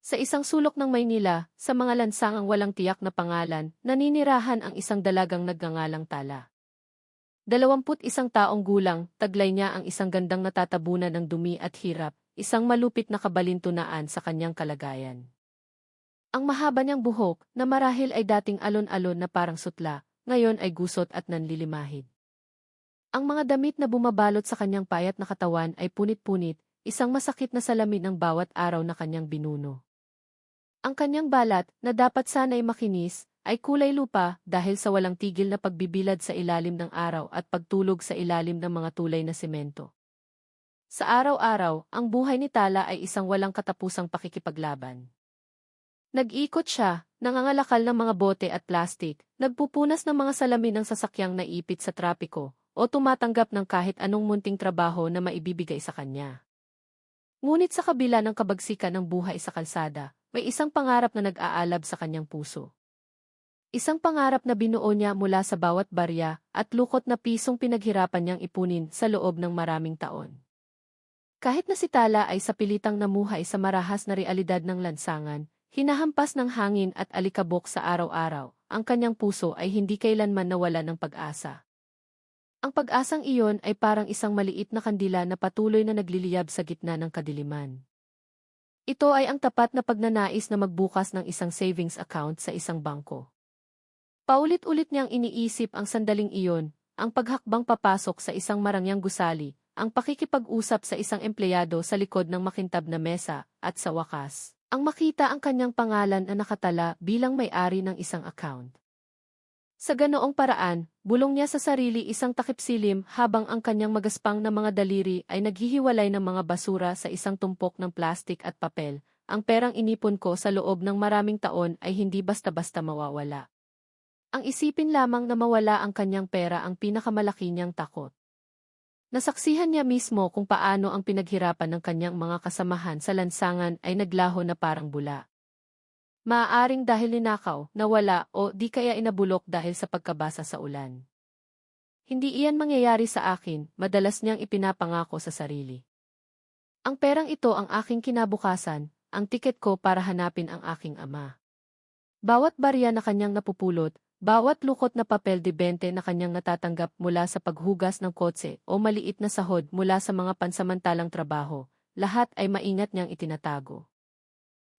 Sa isang sulok ng Maynila, sa mga lansangang walang tiyak na pangalan, naninirahan ang isang dalagang nagngangalang Tala. 21 taong gulang, taglay niya ang isang gandang natatabunan ng dumi at hirap, isang malupit na kabalintunaan sa kanyang kalagayan. Ang mahaba niyang buhok, na marahil ay dating alon-alon na parang sutla, ngayon ay gusot at nanlilimahid. Ang mga damit na bumabalot sa kanyang payat na katawan ay punit-punit, isang masakit na salamin ng bawat araw na kanyang binuno. Ang kanyang balat, na dapat sana'y makinis, ay kulay lupa dahil sa walang tigil na pagbibilad sa ilalim ng araw at pagtulog sa ilalim ng mga tulay na semento. Sa araw-araw, ang buhay ni Tala ay isang walang katapusang pakikipaglaban. Nag-ikot siya, nangangalakal ng mga bote at plastik, nagpupunas ng mga salamin ng sasakyang naipit sa trapiko, o tumatanggap ng kahit anong munting trabaho na maibibigay sa kanya. Ngunit sa kabila ng kabagsikan ng buhay sa kalsada, may isang pangarap na nag-aalab sa kanyang puso. Isang pangarap na binuo niya mula sa bawat barya at lukot na pisong pinaghirapan niyang ipunin sa loob ng maraming taon. Kahit na si Tala ay sa pilitang namuhay sa marahas na realidad ng lansangan, hinahampas ng hangin at alikabok sa araw-araw, ang kanyang puso ay hindi kailanman nawala ng pag-asa. Ang pag-asang iyon ay parang isang maliit na kandila na patuloy na nagliliyab sa gitna ng kadiliman. Ito ay ang tapat na pagnanais na magbukas ng isang savings account sa isang bangko. Paulit-ulit niyang iniisip ang sandaling iyon, ang paghakbang papasok sa isang marangyang gusali, ang pakikipag-usap sa isang empleyado sa likod ng makintab na mesa, at sa wakas, ang makita ang kanyang pangalan na nakatala bilang may-ari ng isang account. Sa ganoong paraan, bulong niya sa sarili isang takipsilim habang ang kanyang magaspang na mga daliri ay naghihiwalay ng mga basura sa isang tumpok ng plastik at papel. Ang perang inipon ko sa loob ng maraming taon ay hindi basta-basta mawawala. Ang isipin lamang na mawala ang kanyang pera ang pinakamalaki niyang takot. Nasaksihan niya mismo kung paano ang pinaghirapan ng kanyang mga kasamahan sa lansangan ay naglaho na parang bula. Maaaring dahil ninakaw, nawala o di kaya inabulok dahil sa pagkabasa sa ulan. Hindi iyan mangyayari sa akin, madalas niyang ipinapangako sa sarili. Ang perang ito ang aking kinabukasan, ang tiket ko para hanapin ang aking ama. Bawat barya na kanyang napupulot, bawat lukot na papel de 20 na kanyang natatanggap mula sa paghugas ng kotse o maliit na sahod mula sa mga pansamantalang trabaho, lahat ay maingat niyang itinatago.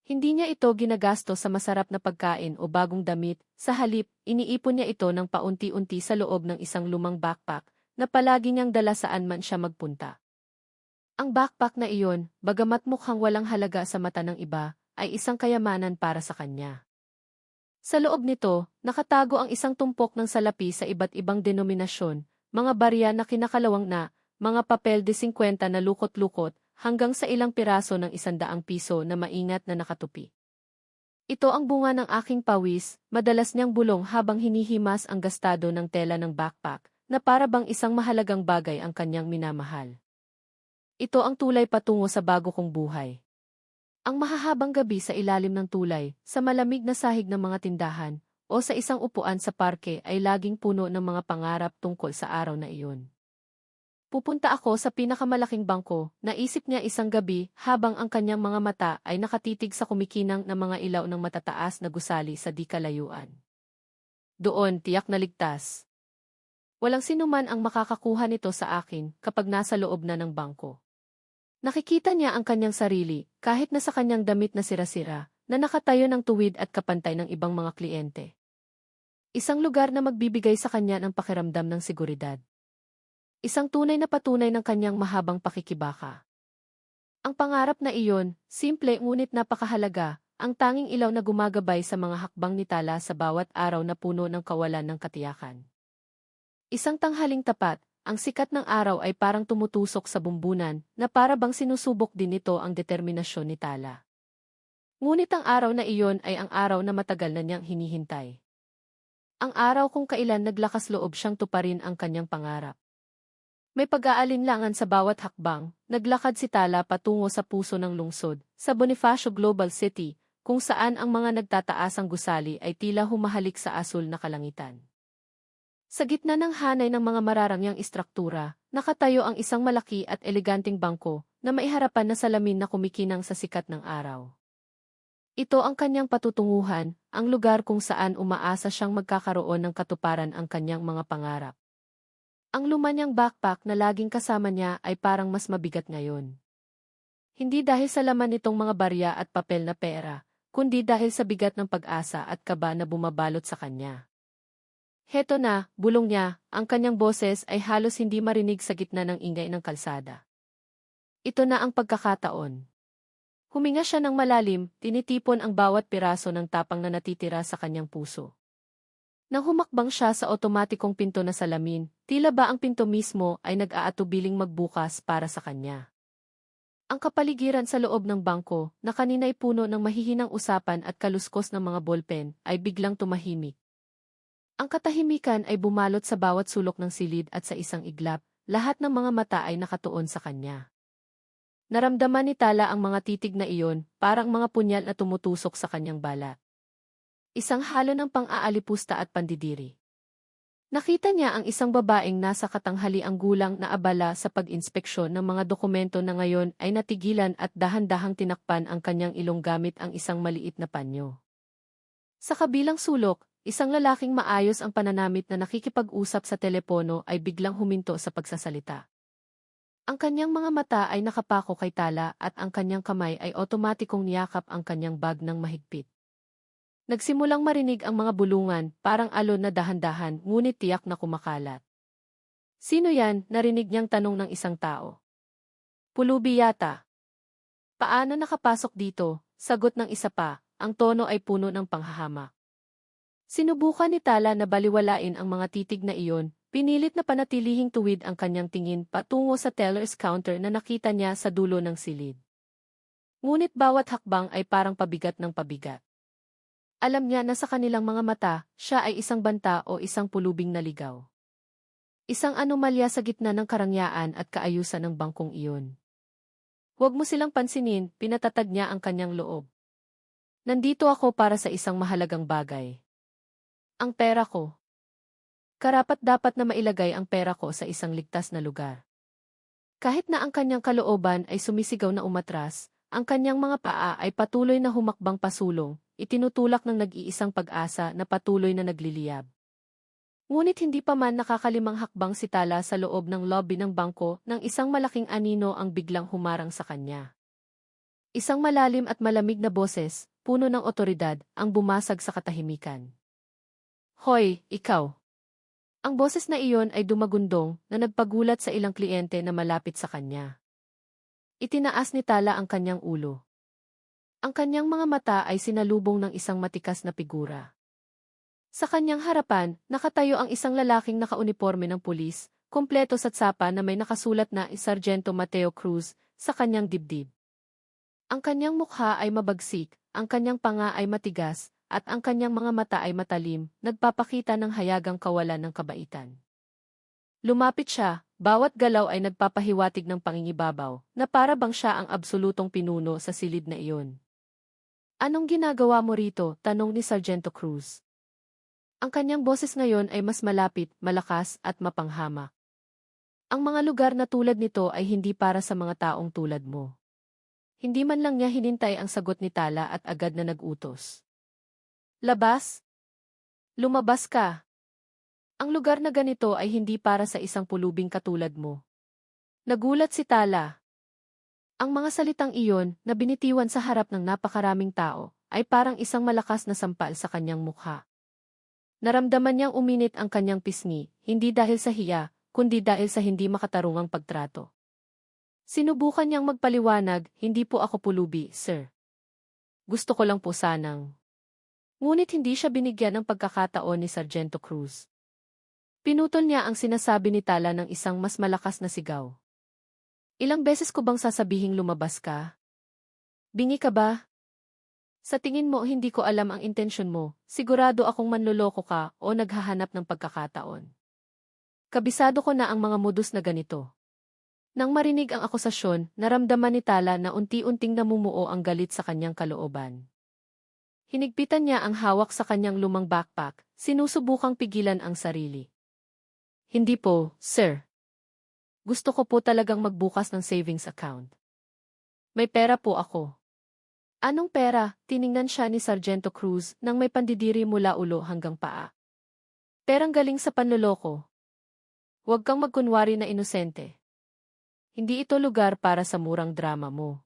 Hindi niya ito ginagasto sa masarap na pagkain o bagong damit, sa halip, iniipon niya ito ng paunti-unti sa loob ng isang lumang backpack na palagi niyang dala saan man siya magpunta. Ang backpack na iyon, bagamat mukhang walang halaga sa mata ng iba, ay isang kayamanan para sa kanya. Sa loob nito, nakatago ang isang tumpok ng salapi sa iba't ibang denominasyon, mga barya na kinakalawang na, mga papel de 50 na lukot-lukot, hanggang sa ilang piraso ng 100 piso na maingat na nakatupi. Ito ang bunga ng aking pawis, madalas niyang bulong habang hinihimas ang gastado ng tela ng backpack, na para bang isang mahalagang bagay ang kanyang minamahal. Ito ang tulay patungo sa bago kong buhay. Ang mahahabang gabi sa ilalim ng tulay, sa malamig na sahig ng mga tindahan, o sa isang upuan sa parke ay laging puno ng mga pangarap tungkol sa araw na iyon. Pupunta ako sa pinakamalaking bangko, naisip niya isang gabi habang ang kanyang mga mata ay nakatitig sa kumikinang na mga ilaw ng matataas na gusali sa di kalayuan. Doon, tiyak na ligtas. Walang sinuman ang makakakuha nito sa akin kapag nasa loob na ng bangko. Nakikita niya ang kanyang sarili, kahit na sa kanyang damit na sira-sira, na nakatayo ng tuwid at kapantay ng ibang mga kliyente. Isang lugar na magbibigay sa kanya ng pakiramdam ng seguridad. Isang tunay na patunay ng kanyang mahabang pakikibaka. Ang pangarap na iyon, simple ngunit napakahalaga, ang tanging ilaw na gumagabay sa mga hakbang ni Tala sa bawat araw na puno ng kawalan ng katiyakan. Isang tanghaling tapat, ang sikat ng araw ay parang tumutusok sa bumbunan, na para bang sinusubok din nito ang determinasyon ni Tala. Ngunit ang araw na iyon ay ang araw na matagal na niyang hinihintay. Ang araw kung kailan naglakas loob siyang tuparin ang kanyang pangarap. May pag-aalinlangan sa bawat hakbang, naglakad si Tala patungo sa puso ng lungsod, sa Bonifacio Global City, kung saan ang mga nagtataasang gusali ay tila humahalik sa asul na kalangitan. Sa gitna ng hanay ng mga mararangyang istruktura, nakatayo ang isang malaki at eleganteng bangko, na maiharapan na salamin na kumikinang sa sikat ng araw. Ito ang kanyang patutunguhan, ang lugar kung saan umaasa siyang magkakaroon ng katuparan ang kanyang mga pangarap. Ang luma niyang backpack na laging kasama niya ay parang mas mabigat ngayon. Hindi dahil sa laman nitong mga barya at papel na pera, kundi dahil sa bigat ng pag-asa at kaba na bumabalot sa kanya. Heto na, bulong niya, ang kanyang boses ay halos hindi marinig sa gitna ng ingay ng kalsada. Ito na ang pagkakataon. Huminga siya ng malalim, tinitipon ang bawat piraso ng tapang na natitira sa kanyang puso. Nang humakbang siya sa otomatikong pinto na salamin, tila ba ang pinto mismo ay nag-aatubiling magbukas para sa kanya. Ang kapaligiran sa loob ng bangko, na kanina'y puno ng mahihinang usapan at kaluskos ng mga ballpen, ay biglang tumahimik. Ang katahimikan ay bumalot sa bawat sulok ng silid at sa isang iglap, lahat ng mga mata ay nakatuon sa kanya. Naramdaman ni Tala ang mga titig na iyon, parang mga punyal na tumutusok sa kanyang balat. Isang halo ng pang-aalipusta at pandidiri. Nakita niya ang isang babaeng nasa katanghaliang gulang na abala sa pag-inspeksyon ng mga dokumento na ngayon ay natigilan at dahan-dahang tinakpan ang kanyang ilong gamit ang isang maliit na panyo. Sa kabilang sulok, isang lalaking maayos ang pananamit na nakikipag-usap sa telepono ay biglang huminto sa pagsasalita. Ang kanyang mga mata ay nakapako kay Tala at ang kanyang kamay ay otomatikong niyakap ang kanyang bag ng mahigpit. Nagsimulang marinig ang mga bulungan, parang alon na dahan-dahan, ngunit tiyak na kumakalat. Sino yan? Narinig niyang tanong ng isang tao. Pulubi yata. Paano nakapasok dito? Sagot ng isa pa, ang tono ay puno ng panghahamak. Sinubukan ni Tala na baliwalain ang mga titig na iyon, pinilit na panatilihing tuwid ang kanyang tingin patungo sa teller's counter na nakita niya sa dulo ng silid. Ngunit bawat hakbang ay parang pabigat ng pabigat. Alam niya na sa kanilang mga mata, siya ay isang banta o isang pulubing naligaw. Isang anomalya sa gitna ng karangyaan at kaayusan ng bangkong iyon. Huwag mo silang pansinin, pinatatag niya ang kanyang loob. Nandito ako para sa isang mahalagang bagay. Ang pera ko. Karapat-dapat na mailagay ang pera ko sa isang ligtas na lugar. Kahit na ang kanyang kalooban ay sumisigaw na umatras, ang kanyang mga paa ay patuloy na humakbang pasulong, itinutulak ng nag-iisang pag-asa na patuloy na nagliliyab. Ngunit hindi pa man nakakalimang hakbang si Tala sa loob ng lobby ng bangko nang isang malaking anino ang biglang humarang sa kanya. Isang malalim at malamig na boses, puno ng otoridad, ang bumasag sa katahimikan. Hoy, ikaw! Ang boses na iyon ay dumagundong na nagpagulat sa ilang kliyente na malapit sa kanya. Itinaas ni Tala ang kanyang ulo. Ang kanyang mga mata ay sinalubong ng isang matikas na figura. Sa kanyang harapan, nakatayo ang isang lalaking nakauniporme ng pulis, kumpleto sa tsapa na may nakasulat na Sargento Mateo Cruz sa kanyang dibdib. Ang kanyang mukha ay mabagsik, ang kanyang panga ay matigas, at ang kanyang mga mata ay matalim, nagpapakita ng hayagang kawalan ng kabaitan. Lumapit siya, bawat galaw ay nagpapahiwatig ng pangingibabaw, na para bang siya ang absolutong pinuno sa silid na iyon. Anong ginagawa mo rito? Tanong ni Sargento Cruz. Ang kanyang boses ngayon ay mas malapit, malakas, at mapanghamak. Ang mga lugar na tulad nito ay hindi para sa mga taong tulad mo. Hindi man lang niya hinintay ang sagot ni Tala at agad na nag-utos. Labas? Lumabas ka. Ang lugar na ganito ay hindi para sa isang pulubing katulad mo. Nagulat si Tala. Ang mga salitang iyon, na binitiwan sa harap ng napakaraming tao, ay parang isang malakas na sampal sa kanyang mukha. Naramdaman niyang uminit ang kanyang pisngi, hindi dahil sa hiya, kundi dahil sa hindi makatarungang pagtrato. Sinubukan niyang magpaliwanag, hindi po ako pulubi, sir. Gusto ko lang po sanang. Ngunit hindi siya binigyan ng pagkakataon ni Sargento Cruz. Pinutol niya ang sinasabi ni Tala ng isang mas malakas na sigaw. Ilang beses ko bang sasabihing lumabas ka? Bingi ka ba? Sa tingin mo hindi ko alam ang intensyon mo, sigurado akong manloloko ka o naghahanap ng pagkakataon. Kabisado ko na ang mga modus na ganito. Nang marinig ang akusasyon, naramdaman ni Tala na unti-unting namumuo ang galit sa kanyang kalooban. Hinigpitan niya ang hawak sa kanyang lumang backpack, sinusubukang pigilan ang sarili. Hindi po, sir. Gusto ko po talagang magbukas ng savings account. May pera po ako. Anong pera? Tiningnan siya ni Sargento Cruz nang may pandidiri mula ulo hanggang paa. Perang galing sa panloloko. Huwag kang magkunwari na inosente. Hindi ito lugar para sa murang drama mo.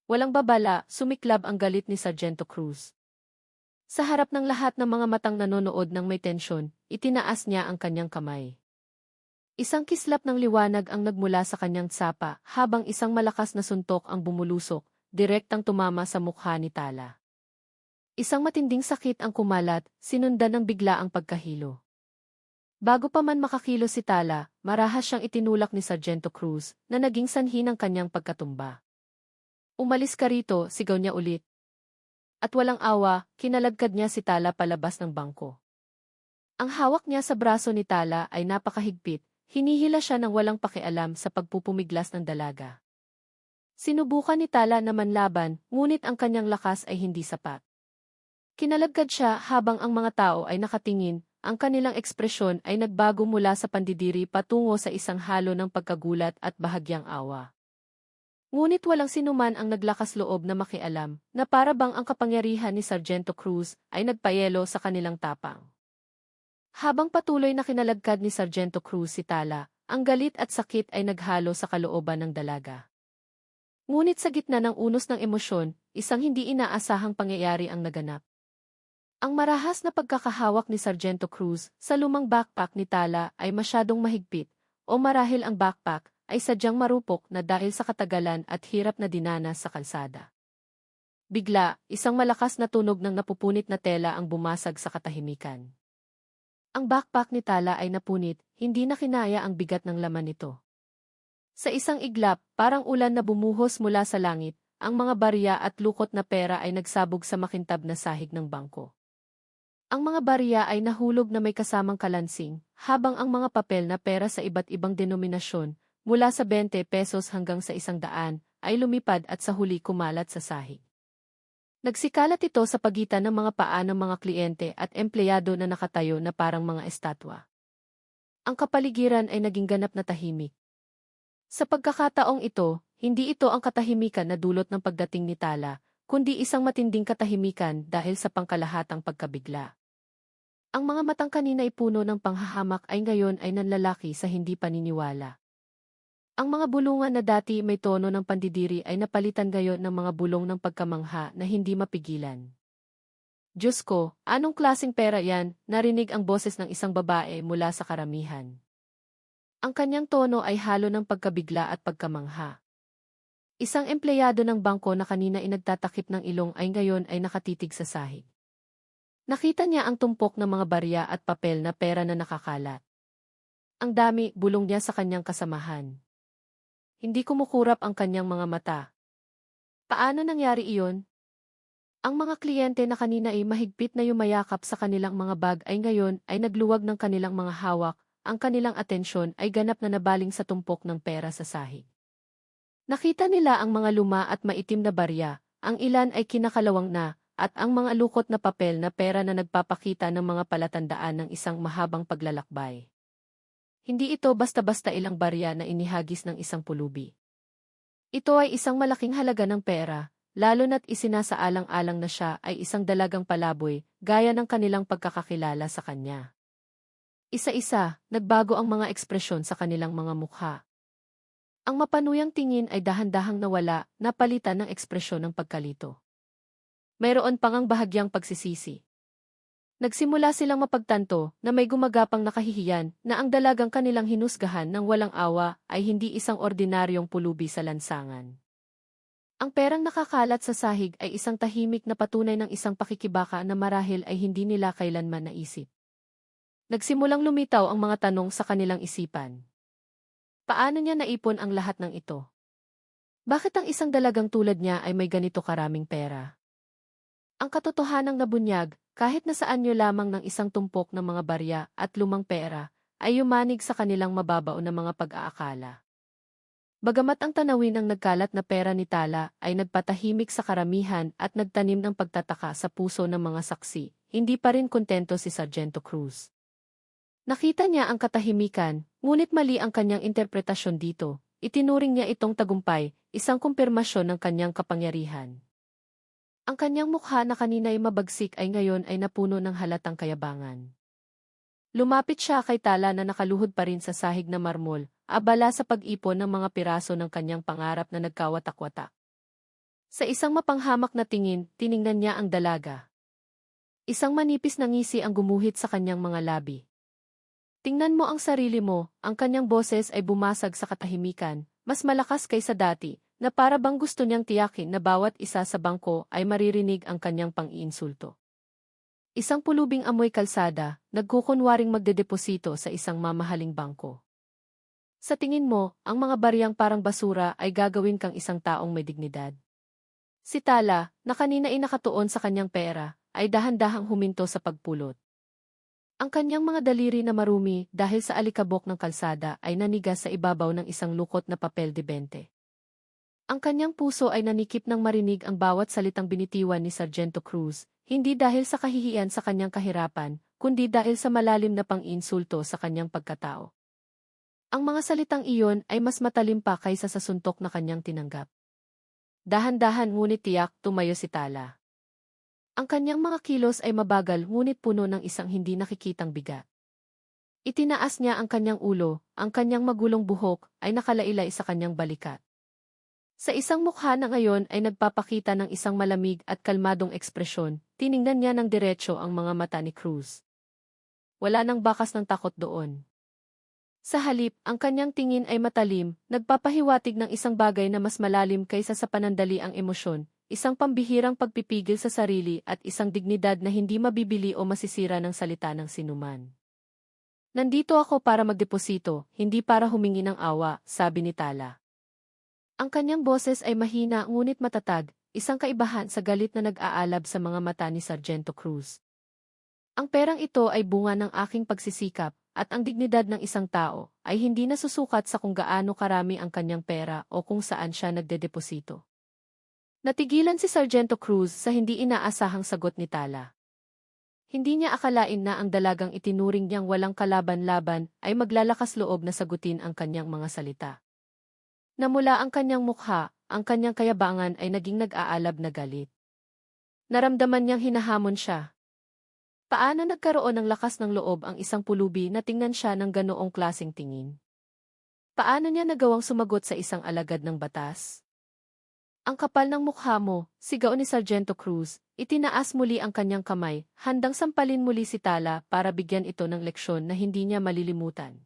Walang babala, sumiklab ang galit ni Sargento Cruz. Sa harap ng lahat ng mga matang nanonood ng may tensyon, itinaas niya ang kanyang kamay. Isang kislap ng liwanag ang nagmula sa kanyang tsapa habang isang malakas na suntok ang bumulusok, direktang tumama sa mukha ni Tala. Isang matinding sakit ang kumalat, sinundan ng biglaang pagkahilo. Bago pa man makakilo si Tala, marahas siyang itinulak ni Sargento Cruz na naging sanhi ng kanyang pagkatumba. Umalis ka rito, sigaw niya ulit. At walang awa, kinalagkad niya si Tala palabas ng bangko. Ang hawak niya sa braso ni Tala ay napakahigpit, hinihila siya ng walang pakialam sa pagpupumiglas ng dalaga. Sinubukan ni Tala na manlaban, ngunit ang kanyang lakas ay hindi sapat. Kinalagkad siya habang ang mga tao ay nakatingin, ang kanilang ekspresyon ay nagbago mula sa pandidiri patungo sa isang halo ng pagkagulat at bahagyang awa. Ngunit walang sinuman ang naglakas loob na makialam, na para bang ang kapangyarihan ni Sargento Cruz ay nagpayelo sa kanilang tapang. Habang patuloy na kinalagkad ni Sargento Cruz si Tala, ang galit at sakit ay naghalo sa kalooban ng dalaga. Ngunit sa gitna ng unos ng emosyon, isang hindi inaasahang pangyayari ang naganap. Ang marahas na pagkakahawak ni Sargento Cruz sa lumang backpack ni Tala ay masyadong mahigpit, o marahil ang backpack ay sadyang marupok na dahil sa katagalan at hirap na dinanas sa kalsada. Bigla, isang malakas na tunog ng napupunit na tela ang bumasag sa katahimikan. Ang backpack ni Tala ay napunit, hindi na kinaya ang bigat ng laman nito. Sa isang iglap, parang ulan na bumuhos mula sa langit, ang mga barya at lukot na pera ay nagsabog sa makintab na sahig ng bangko. Ang mga barya ay nahulog na may kasamang kalansing, habang ang mga papel na pera sa iba't ibang denominasyon, mula sa 20 pesos hanggang sa 100, ay lumipad at sa huli kumalat sa sahig. Nagsikalat ito sa pagitan ng mga paa ng mga kliyente at empleyado na nakatayo na parang mga estatwa. Ang kapaligiran ay naging ganap na tahimik. Sa pagkakataong ito, hindi ito ang katahimikan na dulot ng pagdating ni Tala, kundi isang matinding katahimikan dahil sa pangkalahatang pagkabigla. Ang mga matang kanina ay puno ng panghahamak ay ngayon ay nanlalaki sa hindi paniniwala. Ang mga bulungan na dati may tono ng pandidiri ay napalitan ngayon ng mga bulong ng pagkamangha na hindi mapigilan. Diyos ko, anong klaseng pera yan? Narinig ang boses ng isang babae mula sa karamihan. Ang kanyang tono ay halo ng pagkabigla at pagkamangha. Isang empleyado ng bangko na kanina ay nagtatakip ng ilong ay ngayon ay nakatitig sa sahig. Nakita niya ang tumpok ng mga barya at papel na pera na nakakalat. Ang dami, bulong niya sa kanyang kasamahan. Hindi kumukurap ang kanyang mga mata. Paano nangyari iyon? Ang mga kliyente na kanina ay mahigpit na yumayakap sa kanilang mga bag ay ngayon ay nagluwag ng kanilang mga hawak, ang kanilang atensyon ay ganap na nabaling sa tumpok ng pera sa sahig. Nakita nila ang mga luma at maitim na barya, ang ilan ay kinakalawang na, at ang mga lukot na papel na pera na nagpapakita ng mga palatandaan ng isang mahabang paglalakbay. Hindi ito basta-basta ilang barya na inihagis ng isang pulubi. Ito ay isang malaking halaga ng pera, lalo na't isinasaalang-alang na siya ay isang dalagang palaboy, gaya ng kanilang pagkakakilala sa kanya. Isa-isa, nagbago ang mga ekspresyon sa kanilang mga mukha. Ang mapanuyang tingin ay dahan-dahang nawala, napalitan ng ekspresyon ng pagkalito. Mayroon pang ang bahagyang pagsisisi. Nagsimula silang mapagtanto na may gumagapang nakahihiyan na ang dalagang kanilang hinusgahan ng walang awa ay hindi isang ordinaryong pulubi sa lansangan. Ang perang nakakalat sa sahig ay isang tahimik na patunay ng isang pakikibaka na marahil ay hindi nila kailanman naisip. Nagsimulang lumitaw ang mga tanong sa kanilang isipan. Paano niya naipon ang lahat ng ito? Bakit ang isang dalagang tulad niya ay may ganito karaming pera? Ang katotohanang nabunyag, kahit nasaan niyo lamang ng isang tumpok ng mga barya at lumang pera, ay yumanig sa kanilang mababao na mga pag-aakala. Bagamat ang tanawin ng nagkalat na pera ni Tala ay nagpatahimik sa karamihan at nagtanim ng pagtataka sa puso ng mga saksi, hindi pa rin kontento si Sargento Cruz. Nakita niya ang katahimikan, ngunit mali ang kanyang interpretasyon dito. Itinuring niya itong tagumpay, isang kumpirmasyon ng kanyang kapangyarihan. Ang kanyang mukha na kanina'y mabagsik ay ngayon ay napuno ng halatang kayabangan. Lumapit siya kay Tala na nakaluhod pa rin sa sahig na marmol, abala sa pag-ipon ng mga piraso ng kanyang pangarap na nagkawatak-watak. Sa isang mapanghamak na tingin, tiningnan niya ang dalaga. Isang manipis na ngisi ang gumuhit sa kanyang mga labi. Tingnan mo ang sarili mo, ang kanyang boses ay bumasag sa katahimikan, mas malakas kaysa dati, na para bang gusto niyang tiyakin na bawat isa sa bangko ay maririnig ang kanyang pang-iinsulto. Isang pulubing amoy kalsada, nagkukunwaring magdedeposito sa isang mamahaling bangko. Sa tingin mo, ang mga bariyang parang basura ay gagawin kang isang taong may dignidad. Si Tala, na kanina ay nakatuon sa kanyang pera, ay dahan-dahang huminto sa pagpulot. Ang kanyang mga daliri na marumi dahil sa alikabok ng kalsada ay nanigas sa ibabaw ng isang lukot na papel de 20. Ang kanyang puso ay nanikip ng marinig ang bawat salitang binitiwan ni Sargento Cruz, hindi dahil sa kahihiyan sa kanyang kahirapan, kundi dahil sa malalim na pang-insulto sa kanyang pagkatao. Ang mga salitang iyon ay mas matalim pa kaysa sa suntok na kanyang tinanggap. Dahan-dahan ngunit tiyak tumayo si Tala. Ang kanyang mga kilos ay mabagal ngunit puno ng isang hindi nakikitang bigat. Itinaas niya ang kanyang ulo, ang kanyang magulong buhok ay nakalailay sa kanyang balikat. Sa isang mukha na ngayon ay nagpapakita ng isang malamig at kalmadong ekspresyon, tiningnan niya ng diretso ang mga mata ni Cruz. Wala nang bakas ng takot doon. Sa halip, ang kanyang tingin ay matalim, nagpapahiwatig ng isang bagay na mas malalim kaysa sa panandaliang emosyon, isang pambihirang pagpipigil sa sarili at isang dignidad na hindi mabibili o masisira ng salita ng sinuman. Nandito ako para magdeposito, hindi para humingi ng awa, sabi ni Tala. Ang kanyang boses ay mahina ngunit matatag, isang kaibahan sa galit na nag-aalab sa mga mata ni Sargento Cruz. Ang perang ito ay bunga ng aking pagsisikap, at ang dignidad ng isang tao ay hindi nasusukat sa kung gaano karami ang kanyang pera o kung saan siya nagdedeposito. Natigilan si Sargento Cruz sa hindi inaasahang sagot ni Tala. Hindi niya akalain na ang dalagang itinuring niyang walang kalaban-laban ay maglalakas loob na sagutin ang kanyang mga salita. Namula ang kanyang mukha, ang kanyang kayabangan ay naging nag-aalab na galit. Naramdaman niyang hinahamon siya. Paano nagkaroon ng lakas ng loob ang isang pulubi na tingnan siya ng ganoong klaseng tingin? Paano niya nagawang sumagot sa isang alagad ng batas? Ang kapal ng mukha mo, sigaw ni Sargento Cruz, itinaas muli ang kanyang kamay, handang sampalin muli si Tala para bigyan ito ng leksyon na hindi niya malilimutan.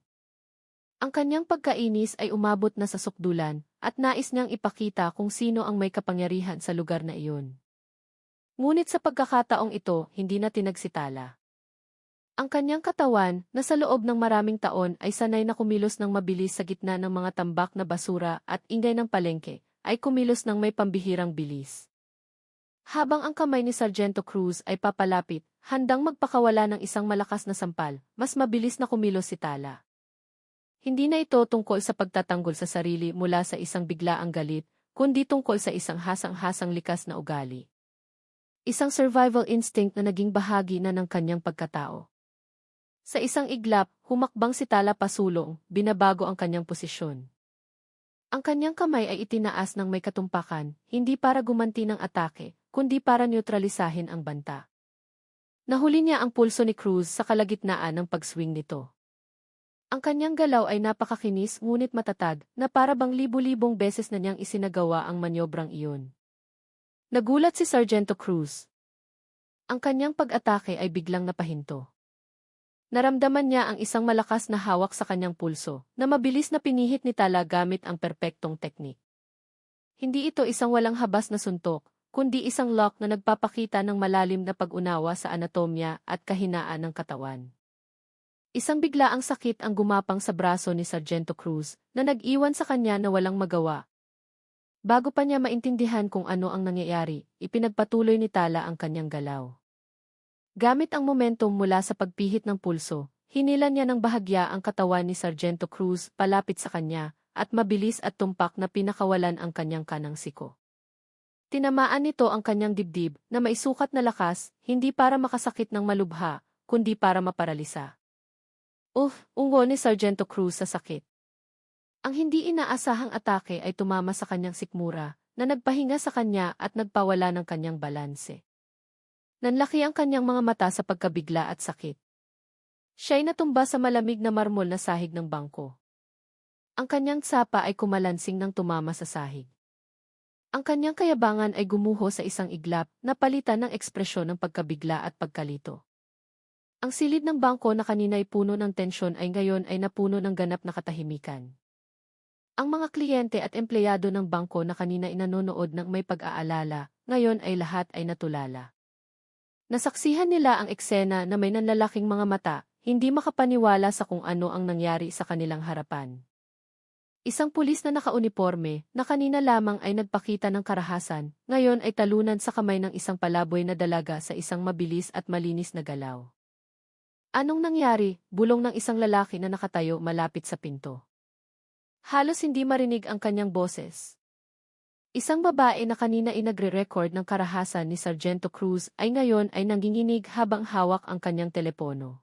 Ang kanyang pagkainis ay umabot na sa sukdulan, at nais niyang ipakita kung sino ang may kapangyarihan sa lugar na iyon. Ngunit sa pagkakataong ito, hindi na tinag si Tala. Ang kanyang katawan, na sa loob ng maraming taon ay sanay na kumilos ng mabilis sa gitna ng mga tambak na basura at ingay ng palengke, ay kumilos ng may pambihirang bilis. Habang ang kamay ni Sargento Cruz ay papalapit, handang magpakawala ng isang malakas na sampal, mas mabilis na kumilos si Tala. Hindi na ito tungkol sa pagtatanggol sa sarili mula sa isang biglaang galit, kundi tungkol sa isang hasang-hasang likas na ugali. Isang survival instinct na naging bahagi na ng kanyang pagkatao. Sa isang iglap, humakbang si Tala pasulong, binabago ang kanyang posisyon. Ang kanyang kamay ay itinaas ng may katumpakan, hindi para gumanti ng atake, kundi para neutralisahin ang banta. Nahuli niya ang pulso ni Cruz sa kalagitnaan ng pag-swing nito. Ang kanyang galaw ay napakakinis ngunit matatag, na para bang libu-libong beses na niyang isinagawa ang manyobrang iyon. Nagulat si Sargento Cruz. Ang kanyang pag-atake ay biglang napahinto. Naramdaman niya ang isang malakas na hawak sa kanyang pulso, na mabilis na pinihit ni Tala gamit ang perpektong teknik. Hindi ito isang walang habas na suntok, kundi isang lock na nagpapakita ng malalim na pag-unawa sa anatomya at kahinaan ng katawan. Isang biglaang sakit ang gumapang sa braso ni Sargento Cruz, na nag-iwan sa kanya na walang magawa. Bago pa niya maintindihan kung ano ang nangyayari, ipinagpatuloy ni Tala ang kanyang galaw. Gamit ang momentum mula sa pagpihit ng pulso, hinilan niya ng bahagya ang katawan ni Sargento Cruz palapit sa kanya, at mabilis at tumpak na pinakawalan ang kanyang kanang siko. Tinamaan nito ang kanyang dibdib na maisukat na lakas, hindi para makasakit ng malubha, kundi para maparalisa. Ungo ni Sargento Cruz sa sakit. Ang hindi inaasahang atake ay tumama sa kanyang sikmura, na nagpahinga sa kanya at nagpawala ng kanyang balanse. Nanlaki ang kanyang mga mata sa pagkabigla at sakit. Siya'y natumba sa malamig na marmol na sahig ng bangko. Ang kanyang tsapa ay kumalansing nang tumama sa sahig. Ang kanyang kayabangan ay gumuho sa isang iglap na palitan ng ekspresyon ng pagkabigla at pagkalito. Ang silid ng bangko na kanina'y puno ng tensyon ay ngayon ay napuno ng ganap na katahimikan. Ang mga kliyente at empleyado ng bangko na kanina ay nanonood ng may pag-aalala, ngayon ay lahat ay natulala. Nasaksihan nila ang eksena na may nanlalaking mga mata, hindi makapaniwala sa kung ano ang nangyari sa kanilang harapan. Isang pulis na nakauniporme, na kanina lamang ay nagpakita ng karahasan, ngayon ay talunan sa kamay ng isang palaboy na dalaga sa isang mabilis at malinis na galaw. Anong nangyari? Bulong ng isang lalaki na nakatayo malapit sa pinto. Halos hindi marinig ang kanyang boses. Isang babae na kanina ay nagre-record ng karahasan ni Sargento Cruz ay ngayon ay nanginginig habang hawak ang kanyang telepono.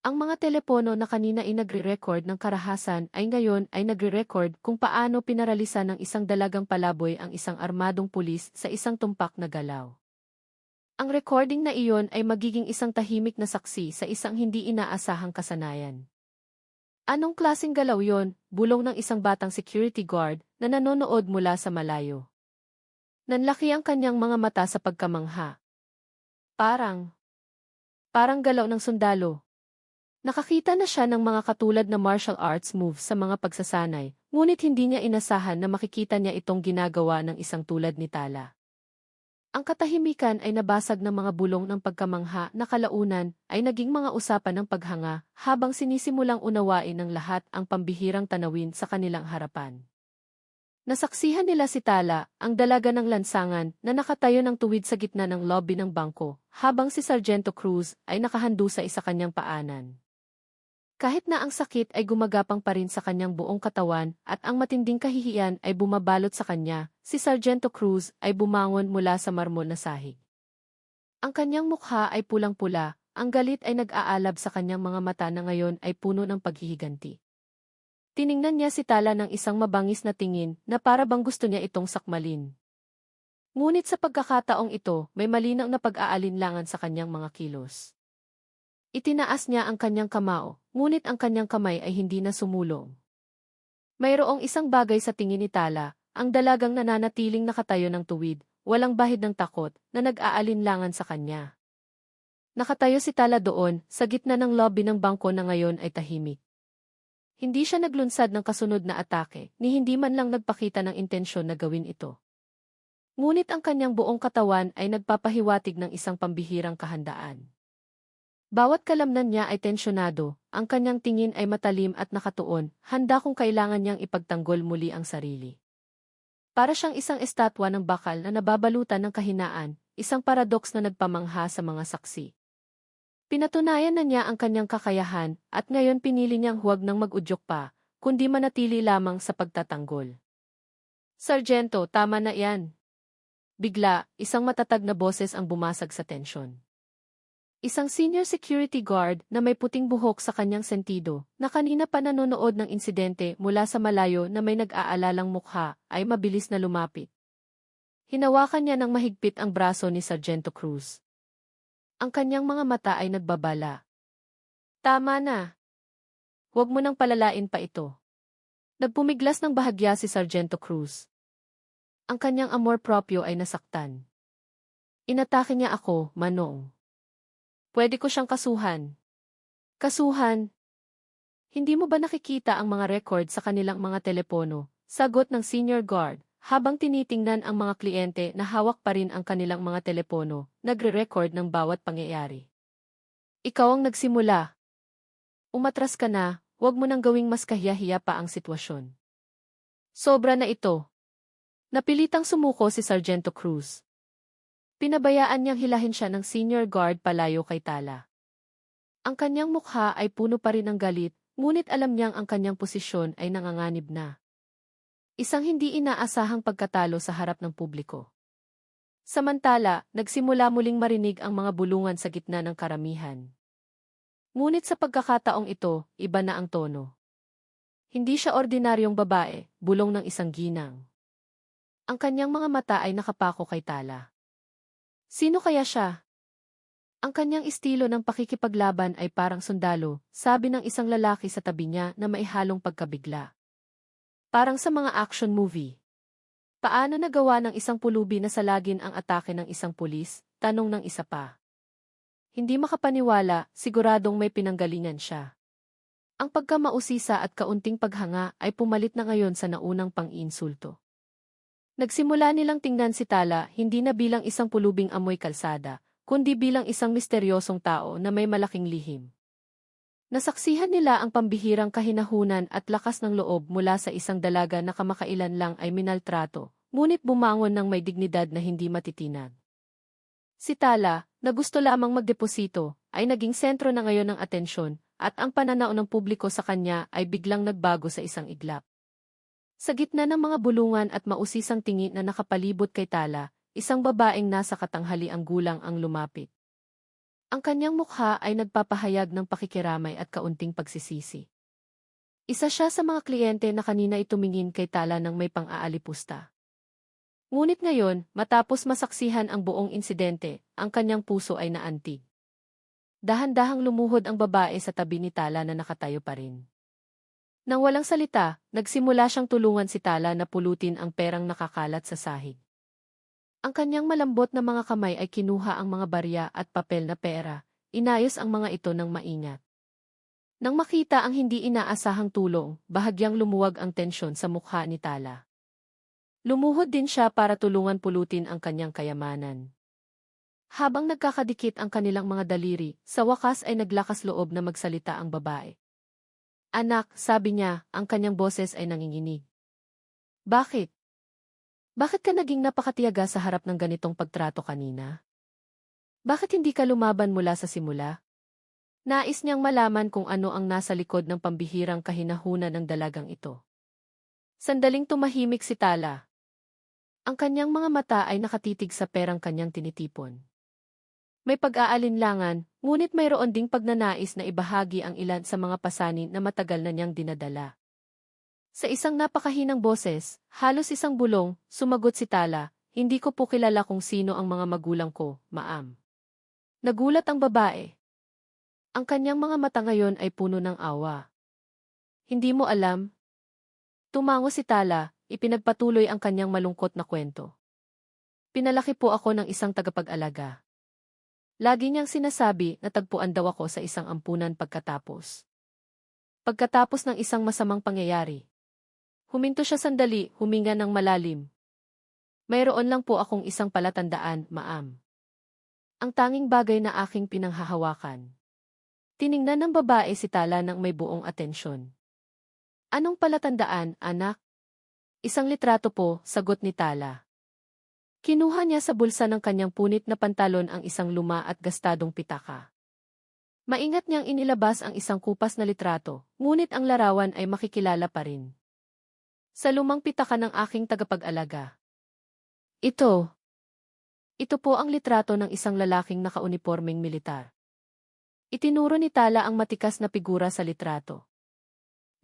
Ang mga telepono na kanina ay nagre-record ng karahasan ay ngayon ay nagre-record kung paano pinaralisan ng isang dalagang palaboy ang isang armadong pulis sa isang tumpak na galaw. Ang recording na iyon ay magiging isang tahimik na saksi sa isang hindi inaasahang kasanayan. Anong klaseng galaw yon? Bulong ng isang batang security guard na nanonood mula sa malayo. Nanlaki ang kanyang mga mata sa pagkamangha. Parang galaw ng sundalo. Nakakita na siya ng mga katulad na martial arts moves sa mga pagsasanay, ngunit hindi niya inasahan na makikita niya itong ginagawa ng isang tulad ni Tala. Ang katahimikan ay nabasag ng mga bulong ng pagkamangha na kalaunan ay naging mga usapan ng paghanga habang sinisimulang unawain ng lahat ang pambihirang tanawin sa kanilang harapan. Nasaksihan nila si Tala, ang dalaga ng lansangan na nakatayo ng tuwid sa gitna ng lobby ng bangko, habang si Sargento Cruz ay nakahandusa sa kanyang paanan. Kahit na ang sakit ay gumagapang pa rin sa kanyang buong katawan at ang matinding kahihiyan ay bumabalot sa kanya, si Sargento Cruz ay bumangon mula sa marmol na sahig. Ang kanyang mukha ay pulang-pula, ang galit ay nag-aalab sa kanyang mga mata na ngayon ay puno ng paghihiganti. Tiningnan niya si Tala ng isang mabangis na tingin na para bang gusto niya itong sakmalin. Ngunit sa pagkakataong ito, may malinaw na pag-aalinlangan sa kanyang mga kilos. Itinaas niya ang kanyang kamao, ngunit ang kanyang kamay ay hindi na sumulong. Mayroong isang bagay sa tingin ni Tala, ang dalagang nananatiling nakatayo ng tuwid, walang bahid ng takot, na nag-aalinlangan sa kanya. Nakatayo si Tala doon, sa gitna ng lobby ng bangko na ngayon ay tahimik. Hindi siya naglunsad ng kasunod na atake, ni hindi man lang nagpakita ng intensyon na gawin ito. Ngunit ang kanyang buong katawan ay nagpapahiwatig ng isang pambihirang kahandaan. Bawat kalamnan niya ay tensyonado, ang kanyang tingin ay matalim at nakatuon, handa kung kailangan niyang ipagtanggol muli ang sarili. Para siyang isang estatwa ng bakal na nababalutan ng kahinaan, isang paradoks na nagpamangha sa mga saksi. Pinatunayan na niya ang kanyang kakayahan, at ngayon pinili niyang huwag nang mag-udyok pa, kundi manatili lamang sa pagtatanggol. Sargento, tama na yan. Bigla, isang matatag na boses ang bumasag sa tensyon. Isang senior security guard na may puting buhok sa kanyang sentido, na kanina pa nanonood ng insidente mula sa malayo na may nag-aalalang mukha, ay mabilis na lumapit. Hinawakan niya ng mahigpit ang braso ni Sargento Cruz. Ang kanyang mga mata ay nagbabala. Tama na. Huwag mo nang palalain pa ito. Nagpumiglas ng bahagya si Sargento Cruz. Ang kanyang amor proprio ay nasaktan. Inatake niya ako, Manong. Pwede ko siyang kasuhan. Kasuhan? Hindi mo ba nakikita ang mga record sa kanilang mga telepono? Sagot ng senior guard. Habang tinitingnan ang mga kliyente na hawak pa rin ang kanilang mga telepono, nagre-record ng bawat pangyayari. Ikaw ang nagsimula. Umatras ka na, huwag mo nang gawing mas kahiya-hiya pa ang sitwasyon. Sobra na ito. Napilitang sumuko si Sargento Cruz. Pinabayaan niyang hilahin siya ng senior guard palayo kay Tala. Ang kanyang mukha ay puno pa rin ng galit, ngunit alam niyang ang kanyang posisyon ay nanganganib na. Isang hindi inaasahang pagkatalo sa harap ng publiko. Samantala, nagsimula muling marinig ang mga bulungan sa gitna ng karamihan. Ngunit sa pagkakataong ito, iba na ang tono. Hindi siya ordinaryong babae, bulong ng isang ginang. Ang kanyang mga mata ay nakapako kay Tala. Sino kaya siya? Ang kanyang estilo ng pakikipaglaban ay parang sundalo, sabi ng isang lalaki sa tabi niya na maihalong pagkabigla. Parang sa mga action movie. Paano nagawa ng isang pulubi na salagin ang atake ng isang pulis? Tanong ng isa pa. Hindi makapaniwala, siguradong may pinanggalingan siya. Ang pagkamausisa at kaunting paghanga ay pumalit na ngayon sa naunang pang-iinsulto. Nagsimula nilang tingnan si Tala hindi na bilang isang pulubing amoy kalsada, kundi bilang isang misteryosong tao na may malaking lihim. Nasaksihan nila ang pambihirang kahinahunan at lakas ng loob mula sa isang dalaga na kamakailan lang ay minaltrato, ngunit bumangon ng may dignidad na hindi matitinag. Si Tala, na gusto lamang magdeposito, ay naging sentro na ngayon ng atensyon, at ang pananaw ng publiko sa kanya ay biglang nagbago sa isang iglap. Sa gitna ng mga bulungan at mausisang tingin na nakapalibot kay Tala, isang babaeng nasa katanghaliang gulang ang lumapit. Ang kanyang mukha ay nagpapahayag ng pakikiramay at kaunting pagsisisi. Isa siya sa mga kliyente na kanina itumingin kay Tala ng may pang-aalipusta. Ngunit ngayon, matapos masaksihan ang buong insidente, ang kanyang puso ay naantig. Dahan-dahang lumuhod ang babae sa tabi ni Tala na nakatayo pa rin. Nang walang salita, nagsimula siyang tulungan si Tala na pulutin ang perang nakakalat sa sahig. Ang kanyang malambot na mga kamay ay kinuha ang mga barya at papel na pera, inayos ang mga ito ng maingat. Nang makita ang hindi inaasahang tulong, bahagyang lumuwag ang tensyon sa mukha ni Tala. Lumuhod din siya para tulungan pulutin ang kanyang kayamanan. Habang nagkakadikit ang kanilang mga daliri, sa wakas ay naglakas loob na magsalita ang babae. Anak, sabi niya, ang kanyang boses ay nanginginig. Bakit? Bakit ka naging napakatiyaga sa harap ng ganitong pagtrato kanina? Bakit hindi ka lumaban mula sa simula? Nais niyang malaman kung ano ang nasa likod ng pambihirang kahinahunan ng dalagang ito. Sandaling tumahimik si Tala. Ang kanyang mga mata ay nakatitig sa perang kanyang tinitipon. May pag-aalinlangan, ngunit mayroon ding pagnanais na ibahagi ang ilan sa mga pasanin na matagal na niyang dinadala. Sa isang napakahinang boses, halos isang bulong, sumagot si Tala, hindi ko po kilala kung sino ang mga magulang ko, maam. Nagulat ang babae. Ang kanyang mga mata ngayon ay puno ng awa. Hindi mo alam? Tumango si Tala, ipinagpatuloy ang kanyang malungkot na kwento. Pinalaki po ako ng isang tagapag-alaga. Lagi niyang sinasabi na tagpuan daw ako sa isang ampunan pagkatapos. Pagkatapos ng isang masamang pangyayari. Huminto siya sandali, huminga ng malalim. Mayroon lang po akong isang palatandaan, maam. Ang tanging bagay na aking pinanghahawakan. Tiningnan ng babae si Tala ng may buong atensyon. Anong palatandaan, anak? Isang litrato po, sagot ni Tala. Kinuha niya sa bulsa ng kanyang punit na pantalon ang isang luma at gastadong pitaka. Maingat niyang inilabas ang isang kupas na litrato, ngunit ang larawan ay makikilala pa rin. Sa lumang pitaka ng aking tagapag-alaga. Ito po ang litrato ng isang lalaking nakaunipormeng militar. Itinuro ni Tala ang matikas na figura sa litrato.